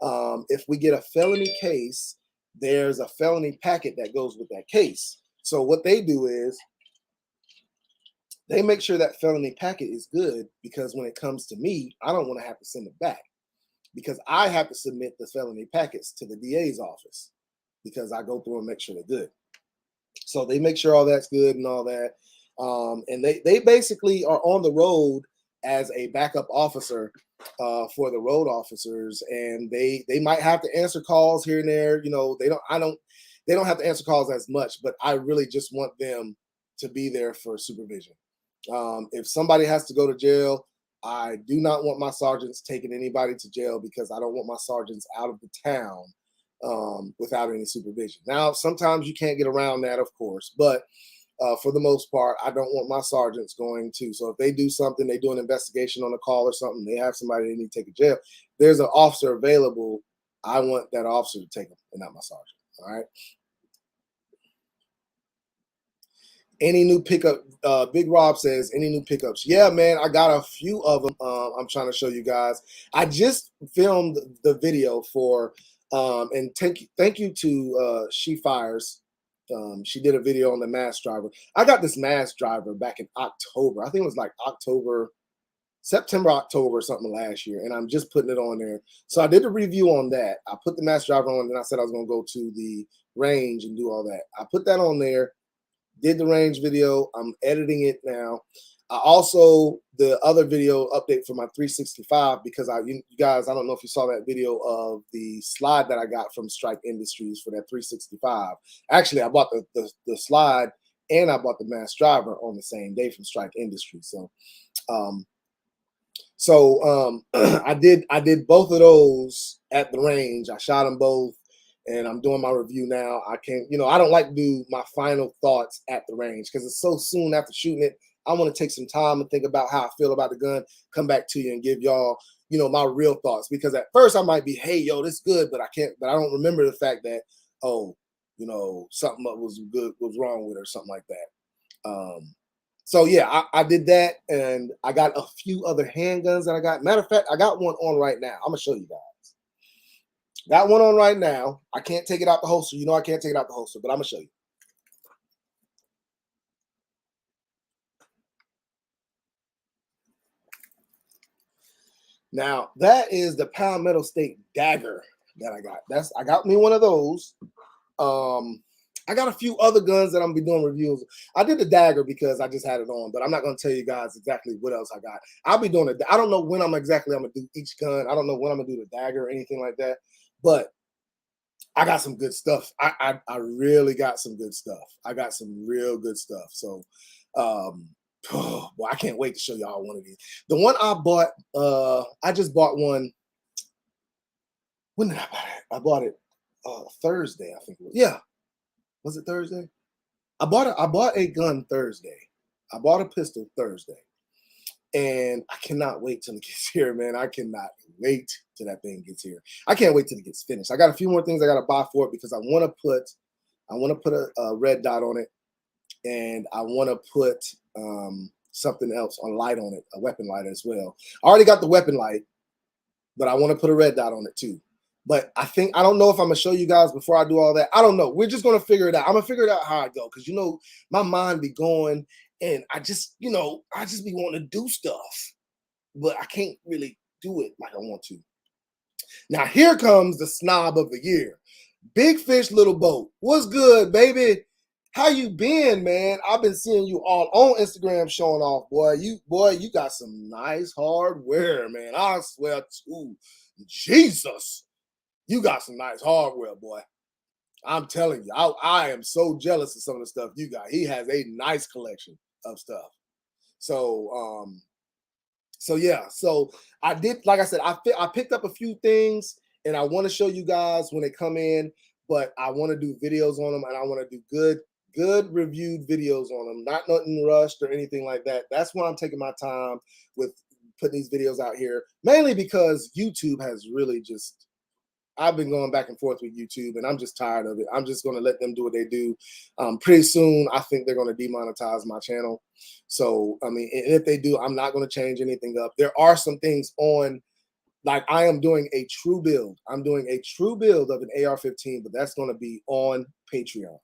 If we get a felony case, there's a felony packet that goes with that case. So what they do is they make sure that felony packet is good because when it comes to me, I don't want to have to send it back because I have to submit the felony packets to the DA's office because I go through and make sure they're good. So they make sure all that's good and all that. And they basically are on the road as a backup officer for the road officers, and they might have to answer calls here and there. They don't have to answer calls as much, but I really just want them to be there for supervision. If somebody has to go to jail, I do not want my sergeants taking anybody to jail because I don't want my sergeants out of the town without any supervision. Now, sometimes you can't get around that, of course, but For the most part, I don't want my sergeants going to. So if they do something, they do an investigation on a call or something, they have somebody they need to take to jail. There's an officer available. I want that officer to take them and not my sergeant. All right. Any new pickup? Big Rob says, any new pickups? Yeah, man, I got a few of them. I'm trying to show you guys. I just filmed the video for, and thank you to She Fires. She did a video on the mass driver. I got this mass driver back in October. I think it was like September, October, or something last year, and I'm just putting it on there. So I did a review on that. I put the mass driver on, and I said I was going to go to the range and do all that. I put that on there. Did the range video. I'm editing it now. I also, the other video update for my 365, because you guys, I don't know if you saw that video of the slide that I got from Strike Industries for that 365. Actually, I bought the slide and I bought the mass driver on the same day from Strike Industries. So I did both of those at the range. I shot them both. And I'm doing my review now. I can't, I don't like to do my final thoughts at the range because it's so soon after shooting it. I want to take some time and think about how I feel about the gun, come back to you and give y'all, my real thoughts. Because at first I might be, hey, yo, this good, but I don't remember the fact that, something was wrong with it or something like that. So yeah, I did that, and I got a few other handguns that I got. Matter of fact, I got one on right now. I'm gonna show you guys. Got one on right now. I can't take it out the holster. I can't take it out the holster, but I'm going to show you. Now, that is the Pound Metal State dagger that I got. I got me one of those. I got a few other guns that I'm going to be doing reviews. I did the dagger because I just had it on, but I'm not going to tell you guys exactly what else I got. I'll be doing it. I don't know when I'm going to do each gun. I don't know when I'm going to do the dagger or anything like that, but I got some good stuff. I really got some good stuff. I got some real good stuff. So, I can't wait to show y'all one of these. The one I bought, I just bought one. When did I buy it? I bought it Thursday, I think it was. Yeah. Was it Thursday? I bought a gun Thursday. I bought a pistol Thursday. And I cannot wait till it gets here, man. I cannot wait till that thing gets here. I can't wait till it gets finished. I got a few more things I got to buy for it because I want to put a red dot on it, and I want to put something else on light on it, a weapon light as well. I already got the weapon light, but I want to put a red dot on it too. But I don't know if I'm gonna show you guys before I do all that. I don't know. We're just gonna figure it out. I'm gonna figure it out how I go because my mind be going. And I just be wanting to do stuff, but I can't really do it like I want to. Now, here comes the snob of the year. Big Fish, Little Boat. What's good, baby? How you been, man? I've been seeing you all on Instagram showing off, boy. You got some nice hardware, man. I swear to Jesus, you got some nice hardware, boy. I'm telling you, I am so jealous of some of the stuff you got. He has a nice collection of stuff. So yeah. So I did, like I said, I picked up a few things, and I want to show you guys when they come in. But I want to do videos on them, and I want to do good reviewed videos on them, not nothing rushed or anything like that. That's why I'm taking my time with putting these videos out here, mainly because YouTube has really just. I've been going back and forth with YouTube, and I'm just tired of it. I'm just going to let them do what they do. Pretty soon, I think they're going to demonetize my channel. So, I mean, and if they do, I'm not going to change anything up. There are some things on, like I am doing a true build. I'm doing a true build of an AR-15, but that's going to be on Patreon.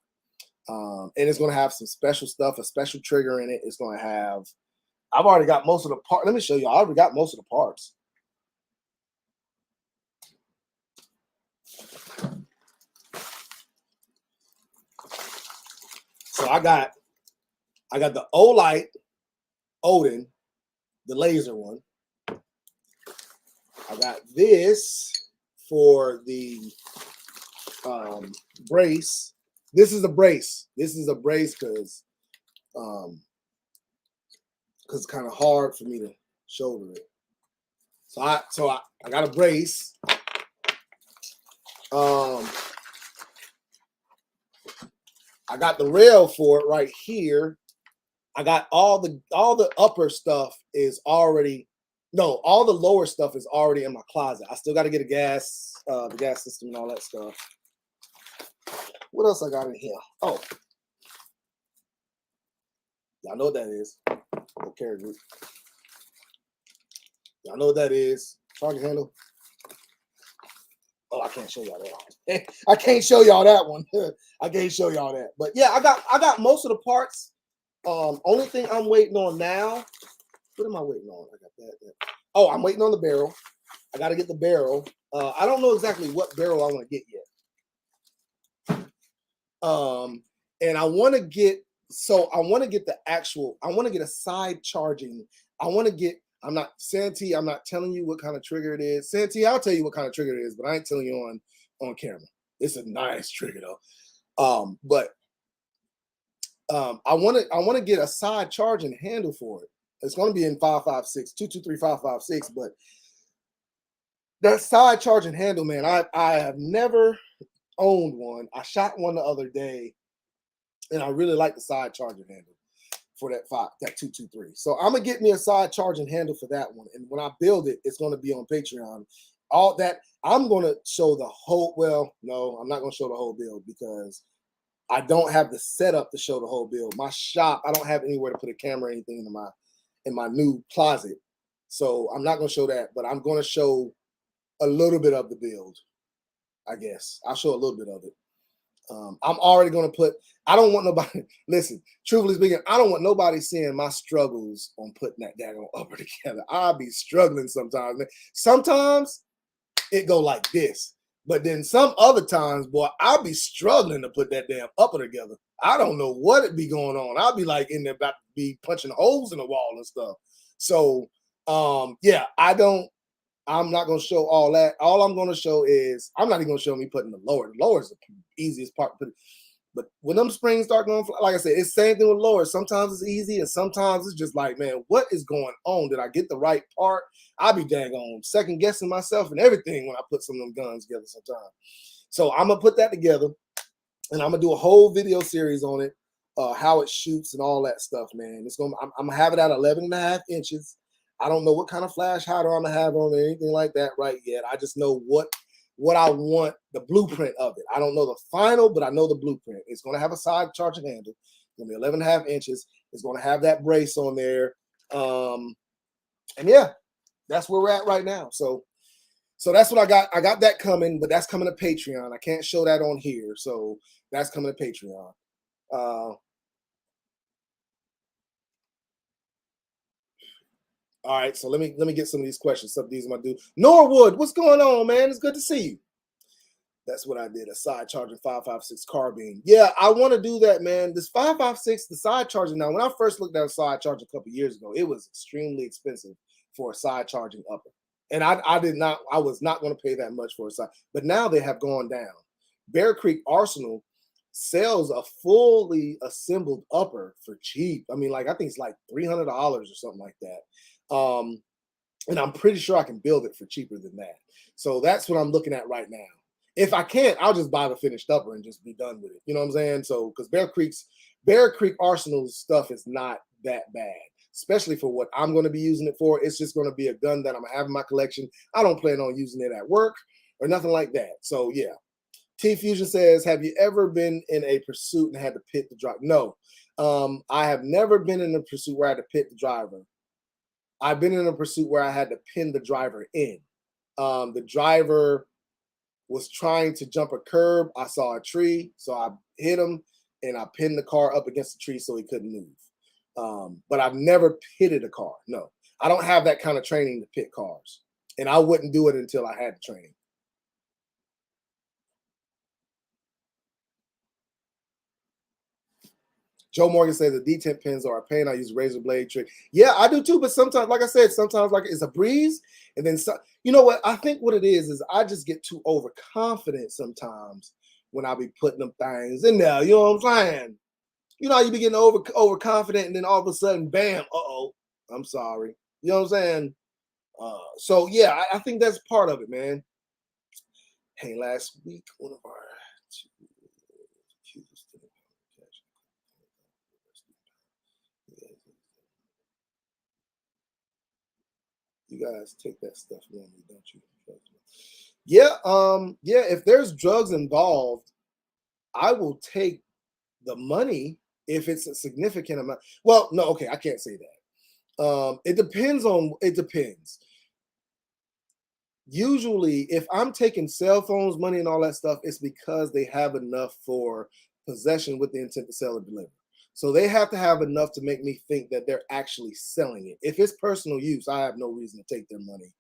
And it's going to have some special stuff, a special trigger in it. It's going to have, I've already got most of the parts. Let me show you. I already got most of the parts. So I got the Olight Odin, the laser one. I got this for the brace. This is a brace. This is a brace because it's kind of hard for me to shoulder it. So I got a brace. I got the rail for it right here. I got all the upper stuff is already, no, all the lower stuff is already in my closet. I still got to get the gas system and all that stuff. What else I got in here? Oh, y'all know what that is. Okay, group. Y'all know what that is. Charging handle. Oh, I can't show y'all that. I can't show y'all that one. I can't show y'all that. But yeah, I got most of the parts. Only thing I'm waiting on now. What am I waiting on? I got that. Oh, I'm waiting on the barrel. I got to get the barrel. I don't know exactly what barrel I want to get yet. And I want to get the actual. I want to get a side charging. I'm not Santee. I'm not telling you what kind of trigger it is. Santee, I'll tell you what kind of trigger it is, but I ain't telling you on camera. It's a nice trigger though. But I want to get a side charging handle for it. It's going to be in 556, 223-556, but that side charging handle, man, I have never owned one. I shot one the other day, and I really like the side charging handle for that 223. So I'm gonna get me a side charging handle for that one, and when I build it, it's going to be on Patreon. All that I'm going to show the whole. Well, no, I'm not going to show the whole build because I don't have the setup to show the whole build. My shop, I don't have anywhere to put a camera or anything in my new closet. So I'm not going to show that, but I'm going to show a little bit of the build, I guess. I'll show a little bit of it. I'm already going to put, I don't want nobody, listen, truthfully speaking, I don't want nobody seeing my struggles on putting that daggone upper together. I'll be struggling sometimes, man. Sometimes it go like this. But then some other times, boy, I'll be struggling to put that damn upper together. I don't know what it be going on. I'll be like in there about to be punching holes in the wall and stuff. So, yeah, I'm not going to show all that. All I'm going to show is, I'm not even going to show me putting the lower. The lower is the easiest part. But when them springs start going, like I said, it's the same thing with lower. Sometimes it's easy and sometimes it's just like, man, what is going on? Did I get the right part? I'll be dang on second guessing myself and everything when I put some of them guns together sometimes. So I'm going to put that together and I'm going to do a whole video series on it, how it shoots and all that stuff, man. I'm going to have it at 11.5 inches. I don't know what kind of flash hider I'm going to have on it, anything like that right yet. I just know what I want, the blueprint of it. I don't know the final, but I know the blueprint. It's going to have a side charging handle. It's going to be 11.5 inches. It's going to have that brace on there. And yeah, that's where we're at right now. So that's what I got. I got that coming, but that's coming to Patreon. I can't show that on here. So that's coming to Patreon. All right, so let me get some of these questions. Some of these are my dude. Norwood, what's going on, man? It's good to see you. That's what I did, a side charging 5.56 carbine. Yeah, I want to do that, man. This 5.56, the side charging. Now, when I first looked at a side charging a couple of years ago, it was extremely expensive for a side charging upper. And I was not going to pay that much for a side. But now they have gone down. Bear Creek Arsenal sells a fully assembled upper for cheap. I mean, like, I think it's like $300 or something like that. And I'm pretty sure I can build it for cheaper than that. So that's what I'm looking at right now. If I can't, I'll just buy the finished upper and just be done with it. You know what I'm saying? So, because Bear Creek Arsenal's stuff is not that bad, especially for what I'm going to be using it for. It's just going to be a gun that I'm going to have in my collection. I don't plan on using it at work or nothing like that. So, yeah. T Fusion says, have you ever been in a pursuit and had to pit the driver? No. I have never been in a pursuit where I had to pit the driver. I've been in a pursuit where I had to pin the driver in. The driver was trying to jump a curb. I saw a tree, so I hit him, and I pinned the car up against the tree so he couldn't move. But I've never pitted a car. No, I don't have that kind of training to pit cars, and I wouldn't do it until I had the training. Joe Morgan says the detent pins are a pain. I use razor blade trick. Yeah, I do too. But sometimes, like I said, sometimes like it's a breeze. And then, you know what? I think what it is I just get too overconfident sometimes when I be putting them things in there. You know what I'm saying? You know, you be getting overconfident and then all of a sudden, bam, uh-oh, I'm sorry. You know what I'm saying? So, yeah, I think that's part of it, man. Hey, last week, one of our You guys take that stuff normally, don't you? Yeah, yeah. If there's drugs involved, I will take the money if it's a significant amount. Well, no, okay, I can't say that. It depends on. It depends. Usually, if I'm taking cell phones, money, and all that stuff, it's because they have enough for possession with the intent to sell or deliver. So they have to have enough to make me think that they're actually selling it. If it's personal use, I have no reason to take their money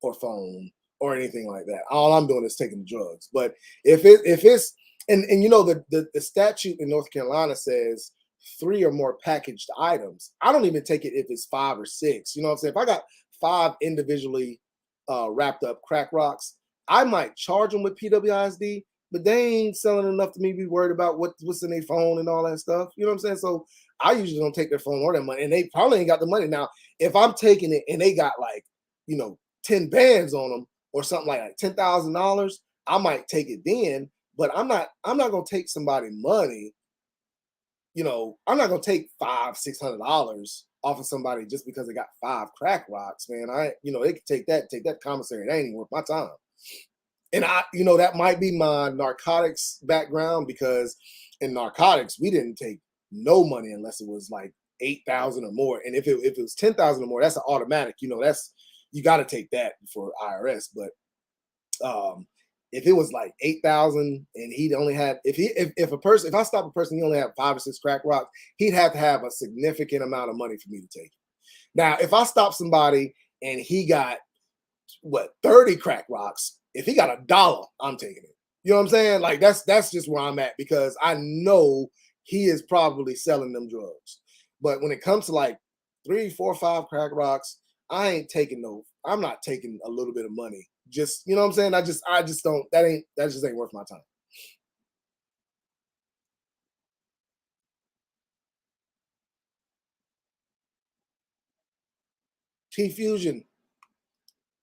or phone or anything like that. All I'm doing is taking the drugs. But if it's and you know the statute in North Carolina says 3 or more packaged items. I don't even take it if it's 5 or 6. You know what I'm saying? If I got 5 individually wrapped up crack rocks, I might charge them with PWISD, but they ain't selling enough to me be worried about what's in their phone and all that stuff. You know what I'm saying? So I usually don't take their phone or their money, and they probably ain't got the money. Now, if I'm taking it and they got like, 10 bands on them or something like $10,000, I might take it then. But I'm not gonna take somebody money. I'm not gonna take $500-600 off of somebody just because they got 5 crack rocks, man. They could take that commissary. That ain't even worth my time. And that might be my narcotics background, because in narcotics, we didn't take no money unless it was like 8,000 or more. And if it was 10,000 or more, that's an automatic. You got to take that for IRS. But if it was like 8,000 and he'd only had, if I stop a person, he only had 5 or 6 crack rocks, he'd have to have a significant amount of money for me to take it. Now, if I stop somebody and he got 30 crack rocks, if he got $1, I'm taking it. You know what I'm saying? Like that's just where I'm at, because I know he is probably selling them drugs. But when it comes to like 3, 4, 5 crack rocks, I'm not taking a little bit of money. Just, you know what I'm saying? I just don't, that just ain't worth my time. T Fusion,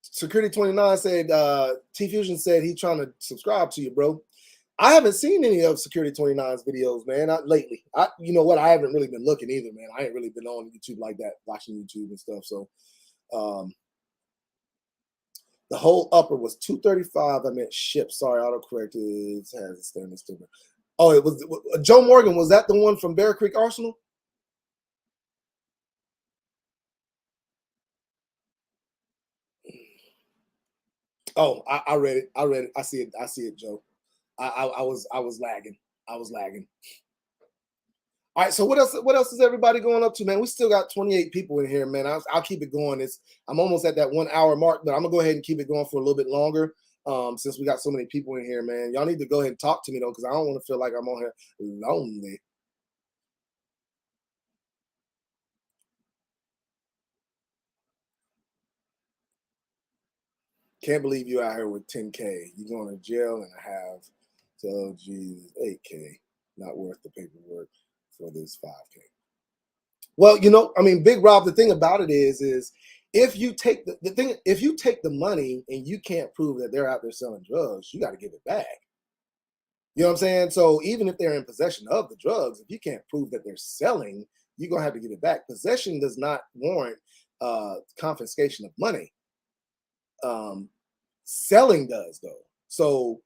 Security 29 said, T Fusion said he's trying to subscribe to you, bro. I haven't seen any of Security 29's videos, man. Not lately. You know what? I haven't really been looking either, man. I ain't really been on YouTube like that, watching YouTube and stuff. So, the whole upper was 235. I meant ship. Sorry, autocorrect has a standard sticker. Oh, it was Joe Morgan. Was that the one from Bear Creek Arsenal? Oh, I read it. I read it. I see it. I see it, Joe. I was lagging. I was lagging. All right. So what else? What else is everybody going up to, man? We still got 28 people in here, man. I'll keep it going. I'm almost at that 1 hour mark, but I'm gonna go ahead and keep it going for a little bit longer. Since we got so many people in here, man. Y'all need to go ahead and talk to me though, because I don't want to feel like I'm on here lonely. Can't believe you out here with 10K. You're going to jail and have, so Jesus, 8K. Not worth the paperwork for this 5K. Well, I mean, Big Rob, the thing about it is if you take if you take the money and you can't prove that they're out there selling drugs, you got to give it back. You know what I'm saying? So even if they're in possession of the drugs, if you can't prove that they're selling, you're gonna have to give it back. Possession does not warrant confiscation of money. Selling does though. So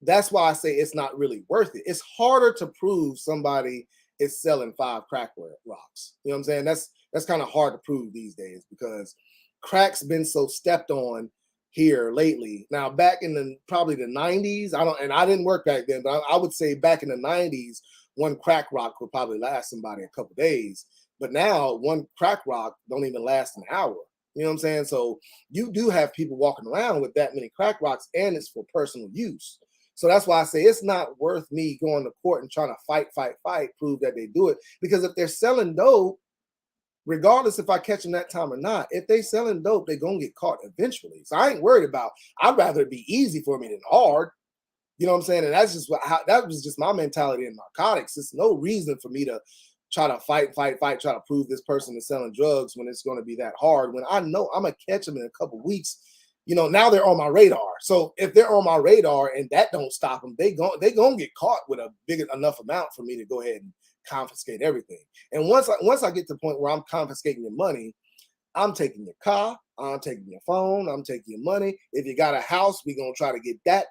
that's why I say it's not really worth it. It's harder to prove somebody is selling 5 crack rocks. You know what I'm saying? That's kind of hard to prove these days, because crack's been so stepped on here lately. Now, back in probably the 90s, I didn't work back then, but I would say back in the 90s, 1 crack rock would probably last somebody a couple days. But now 1 crack rock don't even last an hour. You know what I'm saying? So you do have people walking around with that many crack rocks, and it's for personal use. So that's why I say it's not worth me going to court and trying to fight, prove that they do it. Because if they're selling dope, regardless if I catch them that time or not, if they selling dope, they're going to get caught eventually. So I ain't worried about, I'd rather it be easy for me than hard. You know what I'm saying? And that's just that was just my mentality in narcotics. There's no reason for me to try to fight, try to prove this person is selling drugs when it's going to be that hard. When I know I'm going to catch them in a couple weeks, now they're on my radar. So if they're on my radar and that don't stop them, they going to get caught with a big enough amount for me to go ahead and confiscate everything. And once I get to the point where I'm confiscating your money, I'm taking your car, I'm taking your phone. I'm taking your money. If you got a house, we're going to try to get that.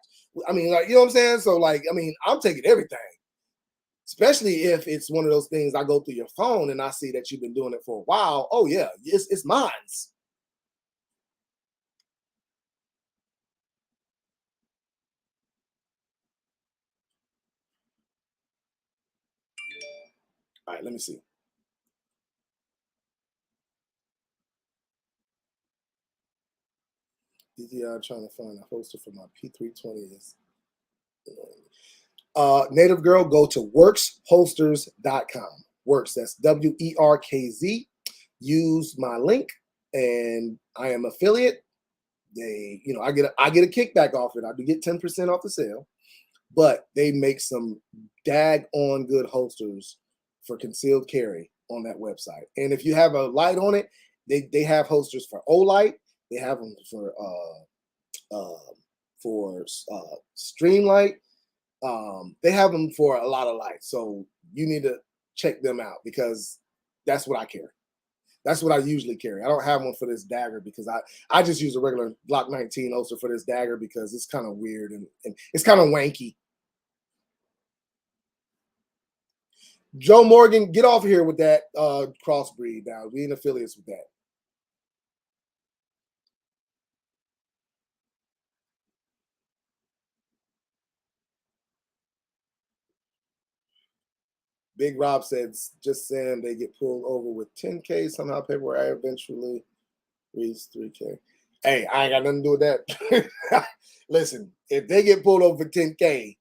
I mean, like, you know what I'm saying? So, like, I mean, I'm taking everything, especially if it's one of those things I go through your phone and I see that you've been doing it for a while. Oh, yeah, it's mine. All right, let me see. DTR trying to find a holster for my P320. Native girl, go to worksholsters.com. Works, that's WERKZ. Use my link, and I am affiliate. They, you know, I get a kickback off it. I do get 10% off the sale, but they make some dag on good holsters for concealed carry on that website. And if you have a light on it, they have holsters for Olight. They have them for stream light. They have them for a lot of lights. So you need to check them out because that's what I carry. That's what I usually carry. I don't have one for this dagger because I just use a regular Glock 19 holster for this dagger because it's kind of weird and it's kind of wanky. Joe Morgan, get off here with that crossbreed now. We ain't affiliates with that. Big Rob said, just saying they get pulled over with 10K. Somehow paperwork I eventually reads 3K. Hey, I ain't got nothing to do with that. Listen, if they get pulled over for 10K,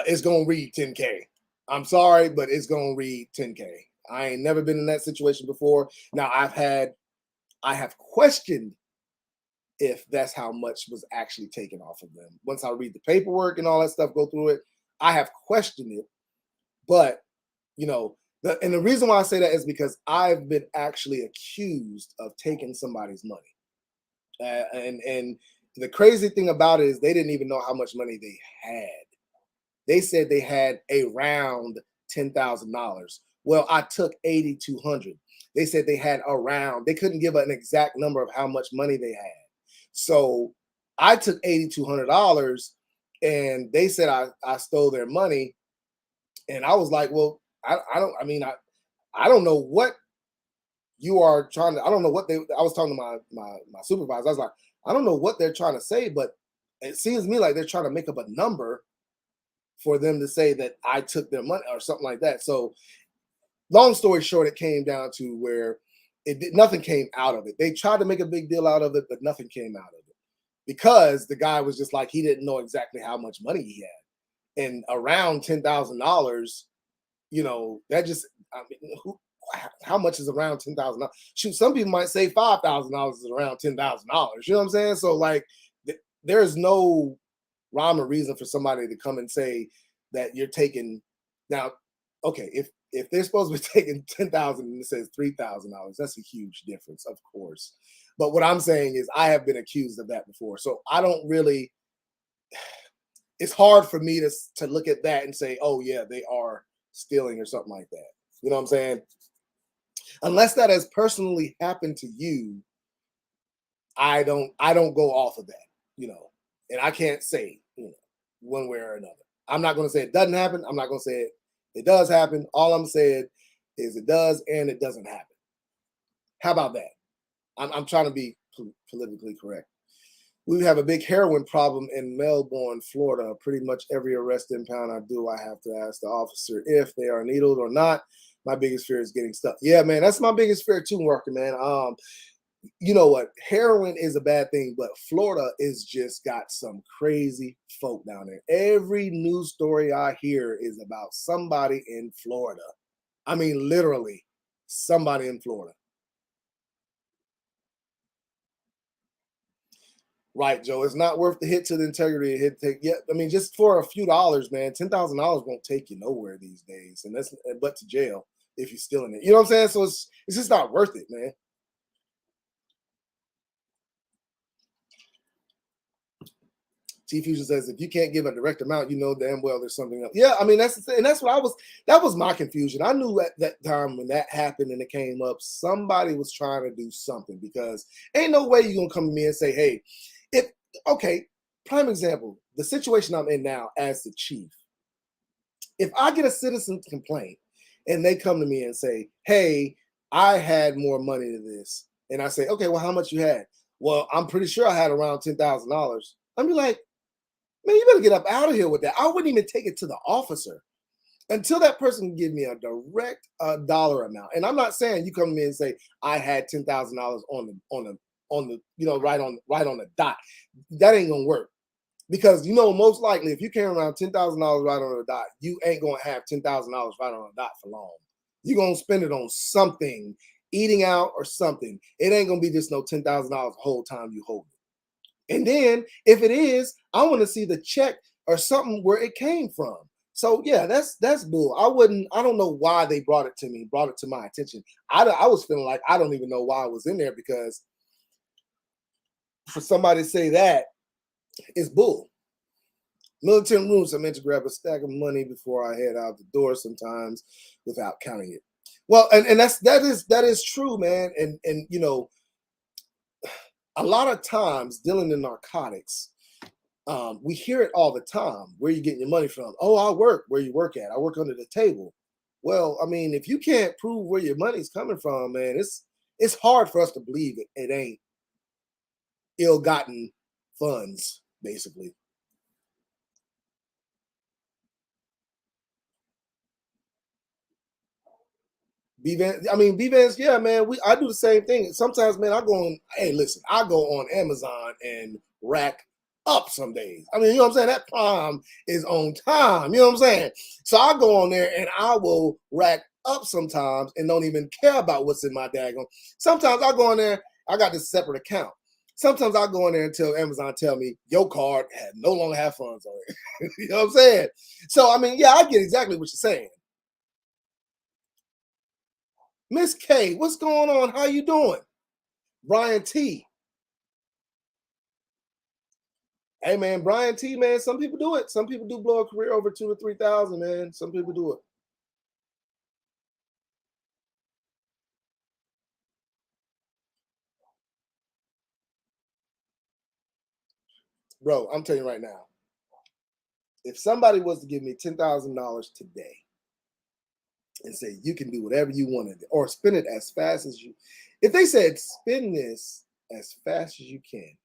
it's gonna read 10K. I'm sorry, but it's gonna read 10K. I ain't never been in that situation before. Now I have questioned if that's how much was actually taken off of them. Once I read the paperwork and all that stuff, go through it, I have questioned it. But you know, and the reason why I say that is because I've been actually accused of taking somebody's money. And the crazy thing about it is they didn't even know how much money they had. They said they had around $10,000. Well, I took 8,200. They said they had around. They couldn't give an exact number of how much money they had. So I took $8,200, and they said I stole their money, and I was like, well, I don't. I mean, I don't know what you are trying to. I don't know what they. I was talking to my supervisor. I was like, I don't know what they're trying to say, but it seems to me like they're trying to make up a number for them to say that I took their money or something like that. So, long story short, it came down to where nothing came out of it. They tried to make a big deal out of it, but nothing came out of it because the guy was just like he didn't know exactly how much money he had, and around $10,000. You know, that just I mean, how much is around $10,000? Shoot, some people might say $5,000 is around $10,000. You know what I'm saying? So like, there's no rhyme or reason for somebody to come and say that you're taking now. Okay, if they're supposed to be taking 10,000 and it says $3,000, that's a huge difference, of course. But what I'm saying is, I have been accused of that before, so I don't really. It's hard for me to look at that and say, oh yeah, they are stealing or something like that. You know what I'm saying? Unless that has personally happened to you, I don't go off of that, you know. And I can't say, you know, one way or another. I'm not going to say it doesn't happen. I'm not going to say it does happen. All I'm saying is it does and it doesn't happen. How about that? I'm trying to be politically correct. We have a big heroin problem in Melbourne, Florida. Pretty much every arrest impound I do, I have to ask the officer if they are needled or not. My biggest fear is getting stuck. Yeah, man, that's my biggest fear too, Walker, man. You know what? Heroin is a bad thing, but Florida is just got some crazy folk down there. Every news story I hear is about somebody in Florida. I mean, literally, somebody in Florida. Right, Joe. It's not worth the hit to the integrity. Yeah, I mean, just for a few dollars, man. $10,000 won't take you nowhere these days, and that's but to jail if you're stealing it. You know what I'm saying? So it's just not worth it, man. Chief Fusion says, if you can't give a direct amount, you know damn well there's something else. Yeah, I mean, that's what that was my confusion. I knew at that time when that happened and it came up, somebody was trying to do something, because ain't no way you're going to come to me and say, hey, okay, prime example, the situation I'm in now as the chief. If I get a citizen complaint and they come to me and say, hey, I had more money than this, and I say, okay, well, how much you had? Well, I'm pretty sure I had around $10,000. I'd be like, man, you better get up out of here with that. I wouldn't even take it to the officer until that person can give me a direct dollar amount. And I'm not saying you come to me and say I had $10,000 on the right on the dot. That ain't gonna work, because most likely if you carry around $10,000 right on the dot, you ain't gonna have $10,000 right on the dot for long. You're gonna spend it on something, eating out or something. It ain't gonna be just no $10,000 the whole time you hold it. And then if it is, I want to see the check or something where it came from. So yeah, that's bull. I don't know why they brought it to my attention. I was feeling like I don't even know why I was in there, because for somebody to say that is bull. Military rules, I meant to grab a stack of money before I head out the door sometimes without counting it. Well, and that is true, man. And a lot of times dealing in narcotics, we hear it all the time. Where you getting your money from? Oh, I work. Where you work at? I work under the table. Well, I mean, if you can't prove where your money's coming from, man, it's hard for us to believe it ain't ill-gotten funds, basically. B-Vans, yeah, man. I do the same thing. Sometimes, man, I go on Amazon and rack up some days. I mean, you know what I'm saying? That Prime is on time. You know what I'm saying? So I go on there and I will rack up sometimes and don't even care about what's in my daggone. Sometimes I go on there, I got this separate account. Sometimes I go in there until Amazon tell me your card no longer have funds on it. You know what I'm saying? So I mean, yeah, I get exactly what you're saying. Miss K, what's going on? How you doing? Brian T. Hey man, Brian T, man, some people do it. Some people do blow a career over 2,000 to 3,000, man. Some people do it. Bro, I'm telling you right now, if somebody was to give me $10,000 today and say you can do whatever you want to, or spend it as fast as you, if they said spend this as fast as you can,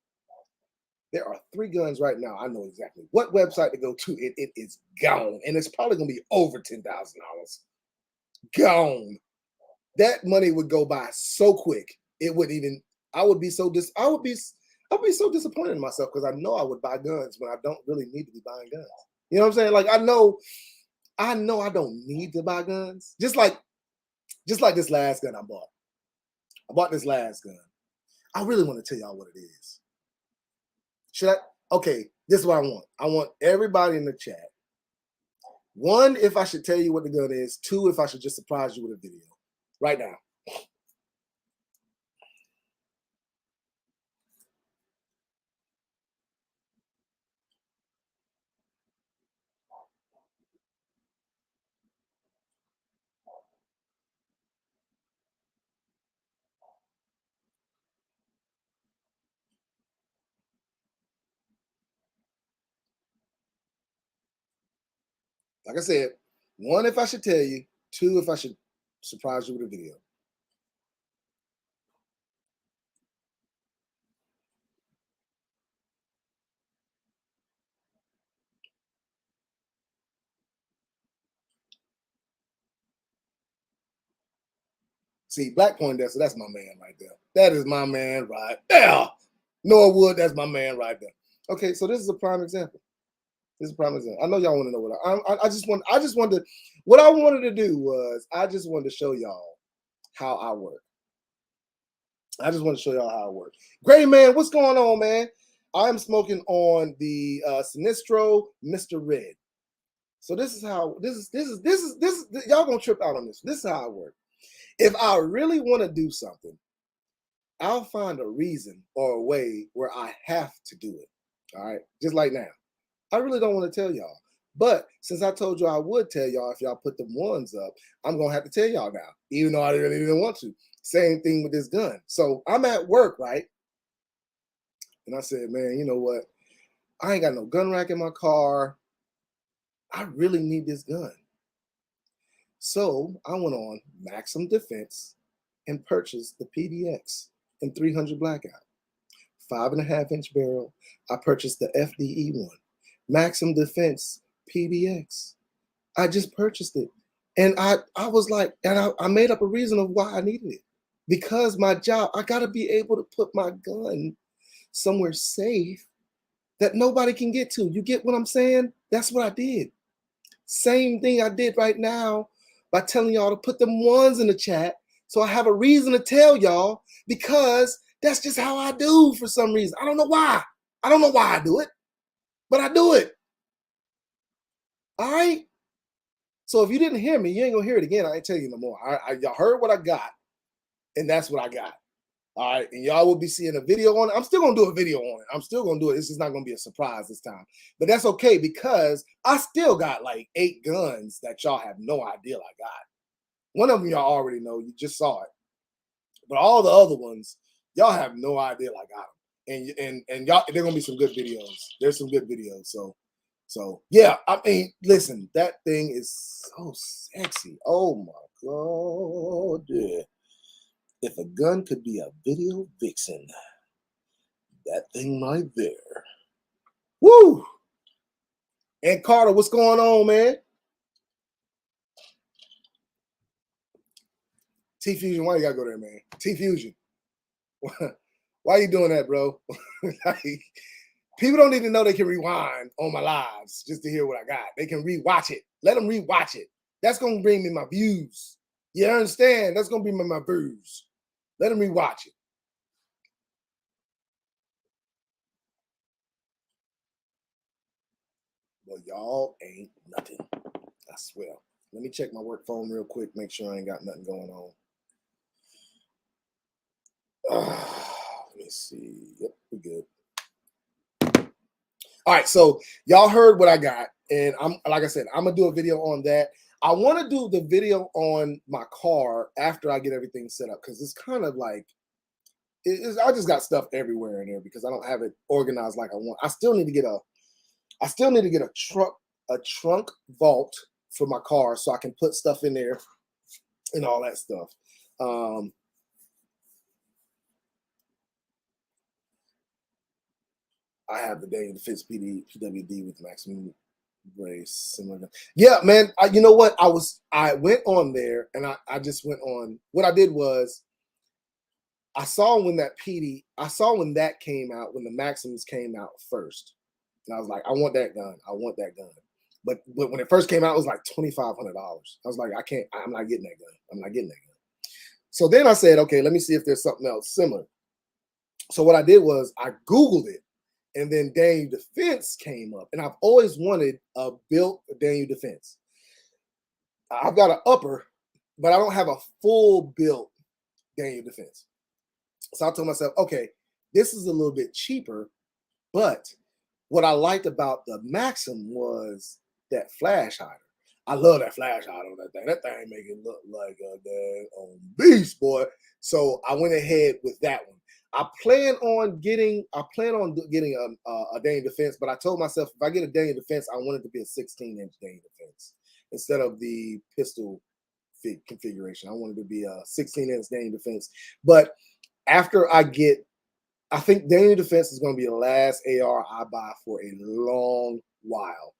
there are 3 guns right now. I know exactly what website to go to. It is gone, and it's probably gonna be over $10,000. Gone. That money would go by so quick. It wouldn't even. I would be so so disappointed in myself, because I know I would buy guns when I don't really need to be buying guns. You know what I'm saying? Like I know I don't need to buy guns. Just like this last gun I bought. I bought this last gun. I really want to tell y'all what it is. Should I? Okay, this is what I want. I want everybody in the chat. 1, if I should tell you what the gun is. 2, if I should just surprise you with a video. Right now. Like I said, 1, if I should tell you. 2, if I should surprise you with a video. See, Black Poindexter, that's my man right there. That is my man right there. Noah Wood, that's my man right there. Okay, so this is a prime example. This is a prime example. I know y'all want to know what I just wanted. What I wanted to do was I just wanted to show y'all how I work. I just want to show y'all how I work. Gray man, what's going on, man? I am smoking on the Sinistro Mr. Red. So this is y'all gonna trip out on this. This is how I work. If I really want to do something, I'll find a reason or a way where I have to do it. All right, just like now. I really don't want to tell y'all. But since I told you I would tell y'all if y'all put them ones up, I'm going to have to tell y'all now, even though I really didn't want to. Same thing with this gun. So I'm at work, right? And I said, man, you know what? I ain't got no gun rack in my car. I really need this gun. So I went on Maximum Defense and purchased the PDX in 300 Blackout. 5.5-inch barrel. I purchased the FDE one. Maximum Defense PDX. I just purchased it. And I was like, and I made up a reason of why I needed it. Because my job, I got to be able to put my gun somewhere safe that nobody can get to. You get what I'm saying? That's what I did. Same thing I did right now by telling y'all to put them ones in the chat. So I have a reason to tell y'all, because that's just how I do for some reason. I don't know why. I don't know why I do it, but I do it. All right? So if you didn't hear me, you ain't gonna hear it again. I ain't tell you no more. Y'all heard what I got, and that's what I got. All right, and y'all will be seeing a video on it. I'm still gonna do a video on it. I'm still gonna do it. It's just not gonna be a surprise this time. But that's okay, because I still got like 8 guns that y'all have no idea I got. One of them y'all already know. You just saw it. But all the other ones, y'all have no idea I got them. And y'all, they're gonna be some good videos. There's some good videos. So yeah, I mean, listen, that thing is so sexy. Oh my God. Yeah. If a gun could be a video vixen, that thing right there. Woo! And Carter, what's going on, man? T-Fusion, why you gotta go there, man? T-Fusion. Why you doing that, bro? Like, people don't need to know they can rewind on my lives just to hear what I got. They can rewatch it. Let them rewatch it. That's gonna bring me my views. You understand? That's gonna bring me my views. Let them rewatch it. Well, y'all ain't nothing. I swear. Let me check my work phone real quick, make sure I ain't got nothing going on. Let me see. Yep, we're good. All right, so y'all heard what I got, and I'm, like I said, I'm gonna do a video on that. I want to do the video on my car after I get everything set up, because it's kind of like I just got stuff everywhere in there because I don't have it organized like I want. I still need to get a trunk vault for my car so I can put stuff in there and all that stuff. I have the Daniel Defense PWD with maximum brace. Yeah, man. You know what? I went on there and I just went on. What I did was I saw when that came out, when the Maxims came out first. And I was like, I want that gun. I want that gun. But when it first came out, it was like $2,500. I was like, I'm not getting that gun. I'm not getting that gun. So then I said, okay, let me see if there's something else similar. So what I did was I Googled it, and then Daniel Defense came up. And I've always wanted a built Daniel Defense. I've got an upper, but I don't have a full built Daniel Defense. So I told myself, okay, this is a little bit cheaper, but what I liked about the Maxim was that flash hider. I love that flash hider on that thing. That thing make it look like a damn beast, boy. So I went ahead with that one. I plan on getting a Daniel Defense, but I told myself if I get a Daniel Defense, I want it to be a 16-inch Daniel Defense instead of the pistol configuration. I want it to be a 16-inch Daniel Defense. But after I think Daniel Defense is going to be the last AR I buy for a long while.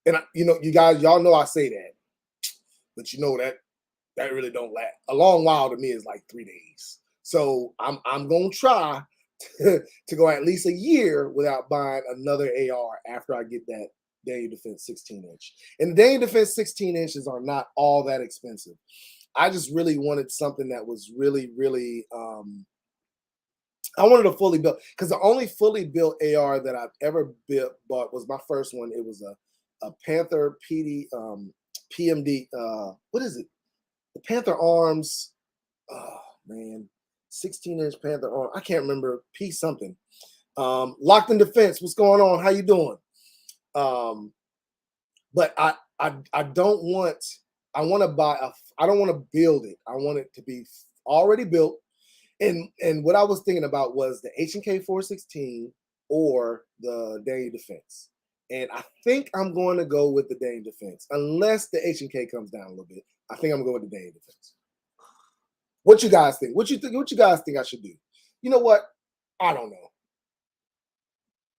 And you guys, y'all know I say that, but you know that really don't last. A long while to me is like 3 days. So I'm going to try to go at least a year without buying another AR after I get that Daniel Defense 16-inch. And the Daniel Defense 16 inches are not all that expensive. I just really wanted something that was really, really, I wanted a fully built, because the only fully built AR that I've ever bought was my first one. It was a Panther PMD, what is it? The Panther Arms, oh man, 16-inch Panther Arm. I can't remember, P something. Locked in Defense, what's going on? How you doing? But I don't want, I want to buy a, I don't want to build it. I want it to be already built. And what I was thinking about was the H&K 416 or the Daniel Defense. And I think I'm going to go with the Daniel Defense, unless the H&K comes down a little bit. I think I'm going to go with the Daniel Defense. What you guys think? What you think? What you guys think I should do? You know what? I don't know.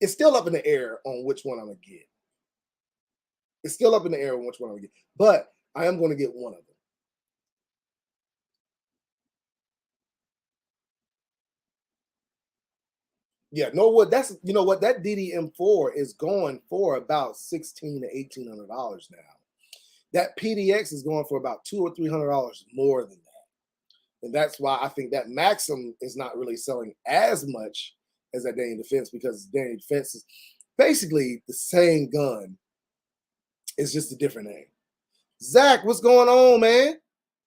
It's still up in the air on which one I'm gonna get. It's still up in the air on which one I'm gonna get. But I am going to get one of them. Yeah, no, what that's, you know what, that DDM4 is going for about $1,600 to $1,800 now. That PDX is going for about $200 or $300 more than that, and that's why I think that Maxim is not really selling as much as that Daniel Defense, because Daniel Defense is basically the same gun. It's just a different name. Zach, what's going on, man?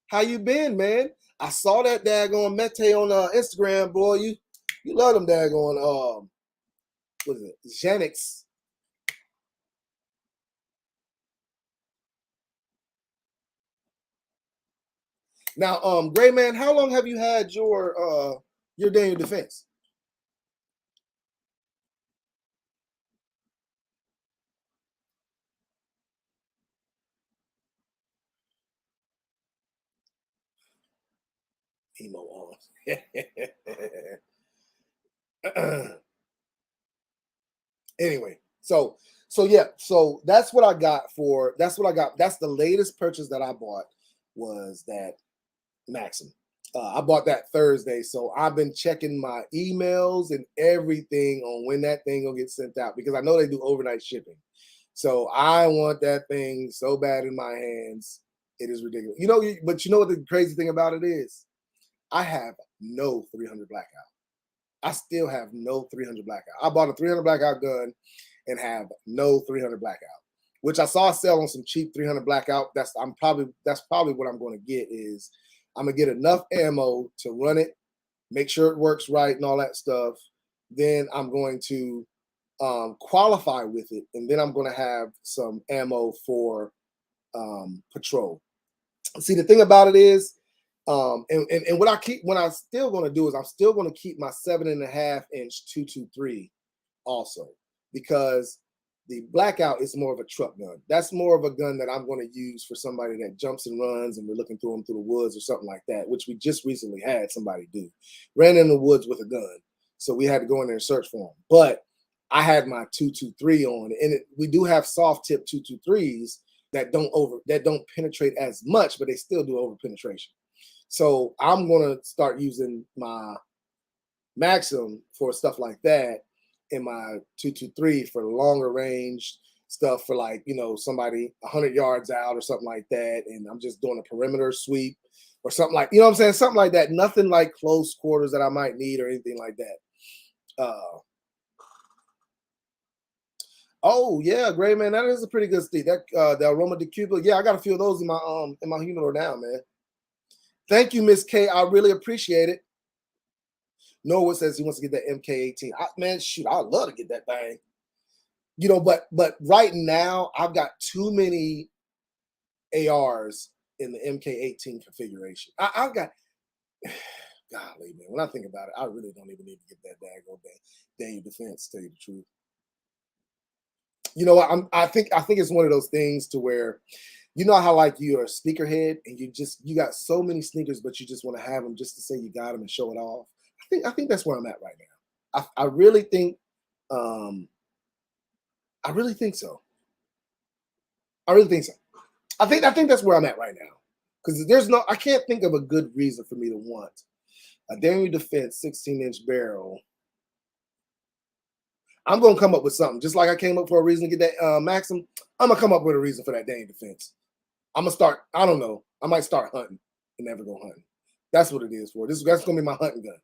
How you been, man? I saw that daggone Mete on Instagram, boy. You love them daggone what is it? Xanax. Now, Gray Man, how long have you had your Daniel Defense? Emo on. Anyway, so yeah, so that's what I got for, that's what I got. That's the latest purchase that I bought, was that Maxim. I bought that Thursday, so I've been checking my emails and everything on when that thing will get sent out, because I know they do overnight shipping. So I want that thing so bad in my hands. It is ridiculous. You know, but you know what the crazy thing about it is? I have no 300 blackout. I still have no 300 blackout. I bought a 300 blackout gun and have no 300 blackout, which I saw sell on some cheap 300 blackout. That's probably what I'm going to get. Is I'm gonna get enough ammo to run it, make sure it works right and all that stuff. Then I'm going to qualify with it, and then I'm going to have some ammo for patrol. See, the thing about it is, and what I'm still going to do is I'm still going to keep my 7.5-inch 223 also, because the blackout is more of a truck gun. That's more of a gun that I'm going to use for somebody that jumps and runs and we're looking through them through the woods or something like that, which we just recently had somebody do. Ran in the woods with a gun, so we had to go in there and search for them. But I had my 223 on, and we do have soft tip 223s that don't penetrate as much, but they still do over penetration. So I'm going to start using my Maxim for stuff like that, in my 223 for longer range stuff, for like, you know, somebody 100 yards out or something like that, and I'm just doing a perimeter sweep or something, like, you know what I'm saying, something like that. Nothing like close quarters that I might need or anything like that. Oh yeah, Gray Man, that is a pretty good steak. That the Aroma de Cuba, yeah, I got a few of those in my humidor now, man. Thank you, Miss K. I really appreciate it. Noah says he wants to get that MK18. Man, shoot, I'd love to get that thing. You know, but right now I've got too many ARs in the MK18 configuration. I've got, golly, man, when I think about it, I really don't even need to get that daggone Daniel Defense, to tell you the truth. You know what? I think it's one of those things to where, you know how like you're a sneakerhead and you got so many sneakers, but you just want to have them just to say you got them and show it off. I think that's where I'm at right now. I really think I really think so. I really think so. I think that's where I'm at right now. Because I can't think of a good reason for me to want a Daniel Defense 16-inch barrel. I'm gonna come up with something. Just like I came up for a reason to get that Maxim, I'm gonna come up with a reason for that Daniel Defense. I'm gonna start, I don't know. I might start hunting and never go hunting. That's what it is for. That's gonna be my hunting gun.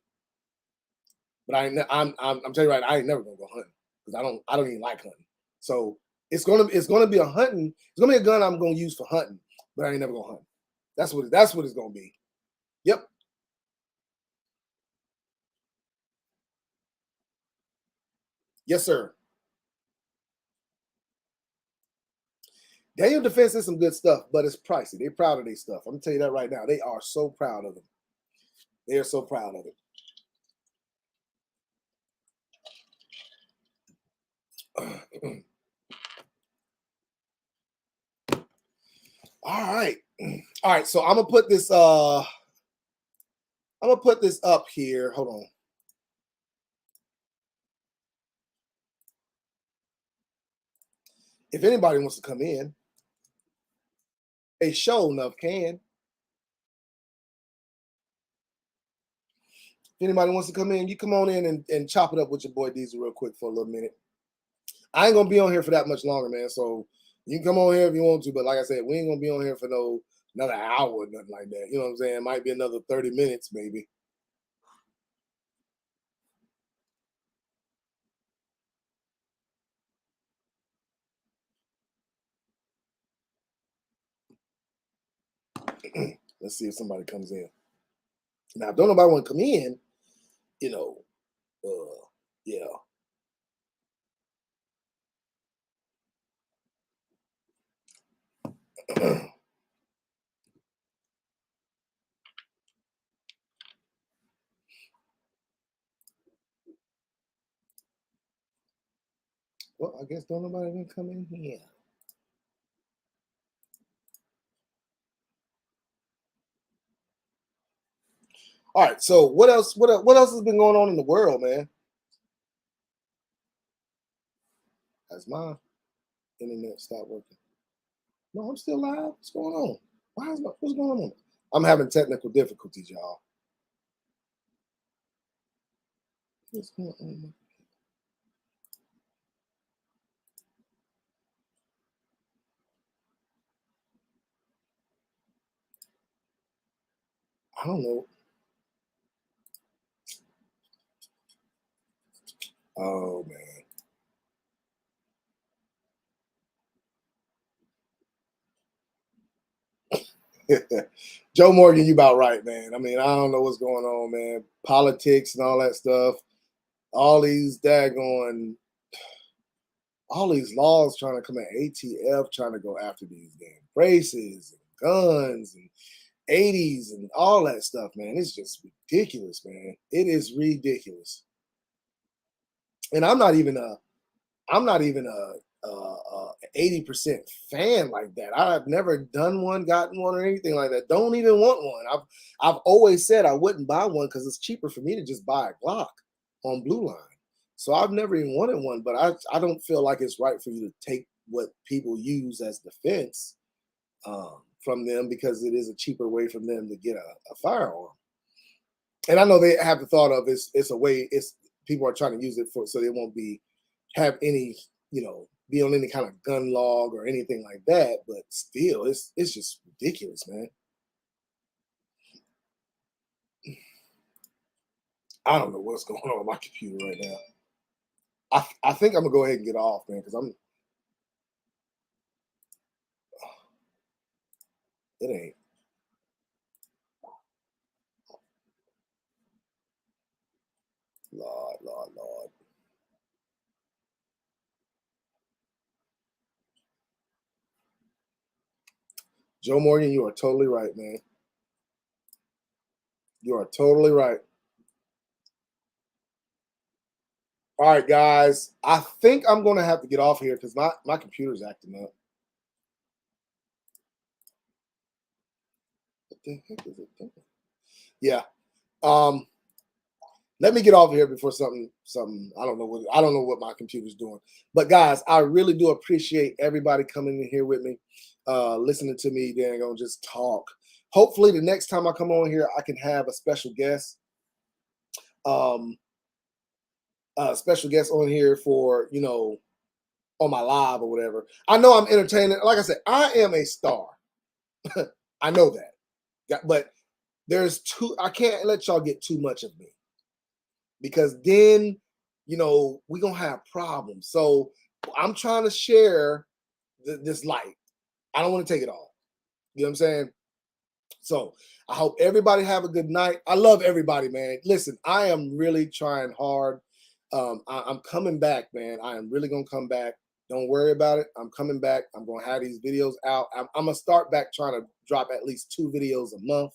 But I'm telling you right, I ain't never gonna go hunting, because I don't even like hunting. So it's gonna be a hunting. It's gonna be a gun I'm gonna use for hunting, but I ain't never gonna hunt. That's what it's gonna be. Yep. Yes, sir. Daniel Defense is some good stuff, but it's pricey. They're proud of their stuff. I'm gonna tell you that right now. They are so proud of them. They are so proud of it. All right. All right. So I'm gonna put this up here. Hold on. If anybody wants to come in, they sure enough can. If anybody wants to come in, you come on in and chop it up with your boy Diesel real quick for a little minute. I ain't gonna be on here for that much longer, man. So you can come on here if you want to, but like I said, we ain't gonna be on here for another hour or nothing like that. You know what I'm saying? It might be another 30 minutes, maybe. Let's see if somebody comes in. Now, if don't nobody want to come in, you know, yeah. Well, I guess don't nobody want to come in here. All right. So what else? What else has been going on in the world, man? Has my internet stopped working? No, I'm still live. What's going on? What's going on? I'm having technical difficulties, y'all. What's going on? I don't know. Oh man. Joe Morgan, you about right, man. I mean, I don't know what's going on, man. Politics and all that stuff. All these all these laws trying to come at ATF, trying to go after these damn braces and guns and 80s and all that stuff, man. It's just ridiculous, man. It is ridiculous. And I'm not even a 80% fan like that. I've never done one, gotten one, or anything like that. Don't even want one. I've always said I wouldn't buy one because it's cheaper for me to just buy a Glock on Blue Line. So I've never even wanted one, but I don't feel like it's right for you to take what people use as defense from them because it is a cheaper way for them to get a firearm. And I know they have the thought of it's a way it's people are trying to use it for so they won't have any be on any kind of gun log or anything like that. But still, it's just ridiculous, man. I don't know what's going on with my computer right now. I think I'm gonna go ahead and get off, man, because it ain't. Lord, Lord, Lord. Joe Morgan, you are totally right, man. You are totally right. All right, guys. I think I'm gonna have to get off here because my computer's acting up. What the heck is it doing? Yeah. Um, let me get off here before something I don't know what my computer's doing. But guys, I really do appreciate everybody coming in here with me, listening to me then gonna just talk. Hopefully the next time I come on here I can have a special guest. Um special guest on here for on my live or whatever. I know I'm entertaining. Like I said, I am a star. I know that. Yeah, but I can't let y'all get too much of me because then we're gonna have problems. So I'm trying to share this light. I don't want to take it all. You know what I'm saying? So I hope everybody have a good night. I love everybody, man. Listen, I am really trying hard I'm coming back, man. I am really gonna come back. Don't worry about it. I'm coming back. I'm gonna have these videos out. I'm gonna start back trying to drop at least 2 videos a month.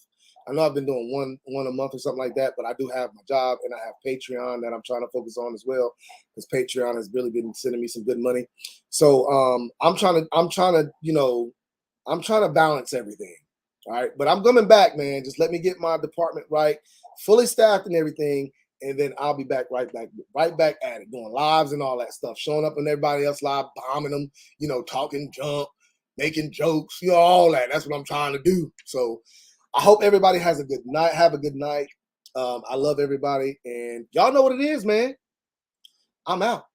I know I've been doing one a month or something like that, but I do have my job and I have Patreon that I'm trying to focus on as well, because Patreon has really been sending me some good money. So I'm trying to, you know, I'm trying to balance everything. All right. But I'm coming back, man. Just let me get my department right, fully staffed and everything. And then I'll be right back at it, doing lives and all that stuff, showing up in everybody else live, bombing them, you know, talking junk, making jokes, you know, all that. That's what I'm trying to do. So I hope everybody has a good night. Have a good night. I love everybody. And y'all know what it is, man. I'm out.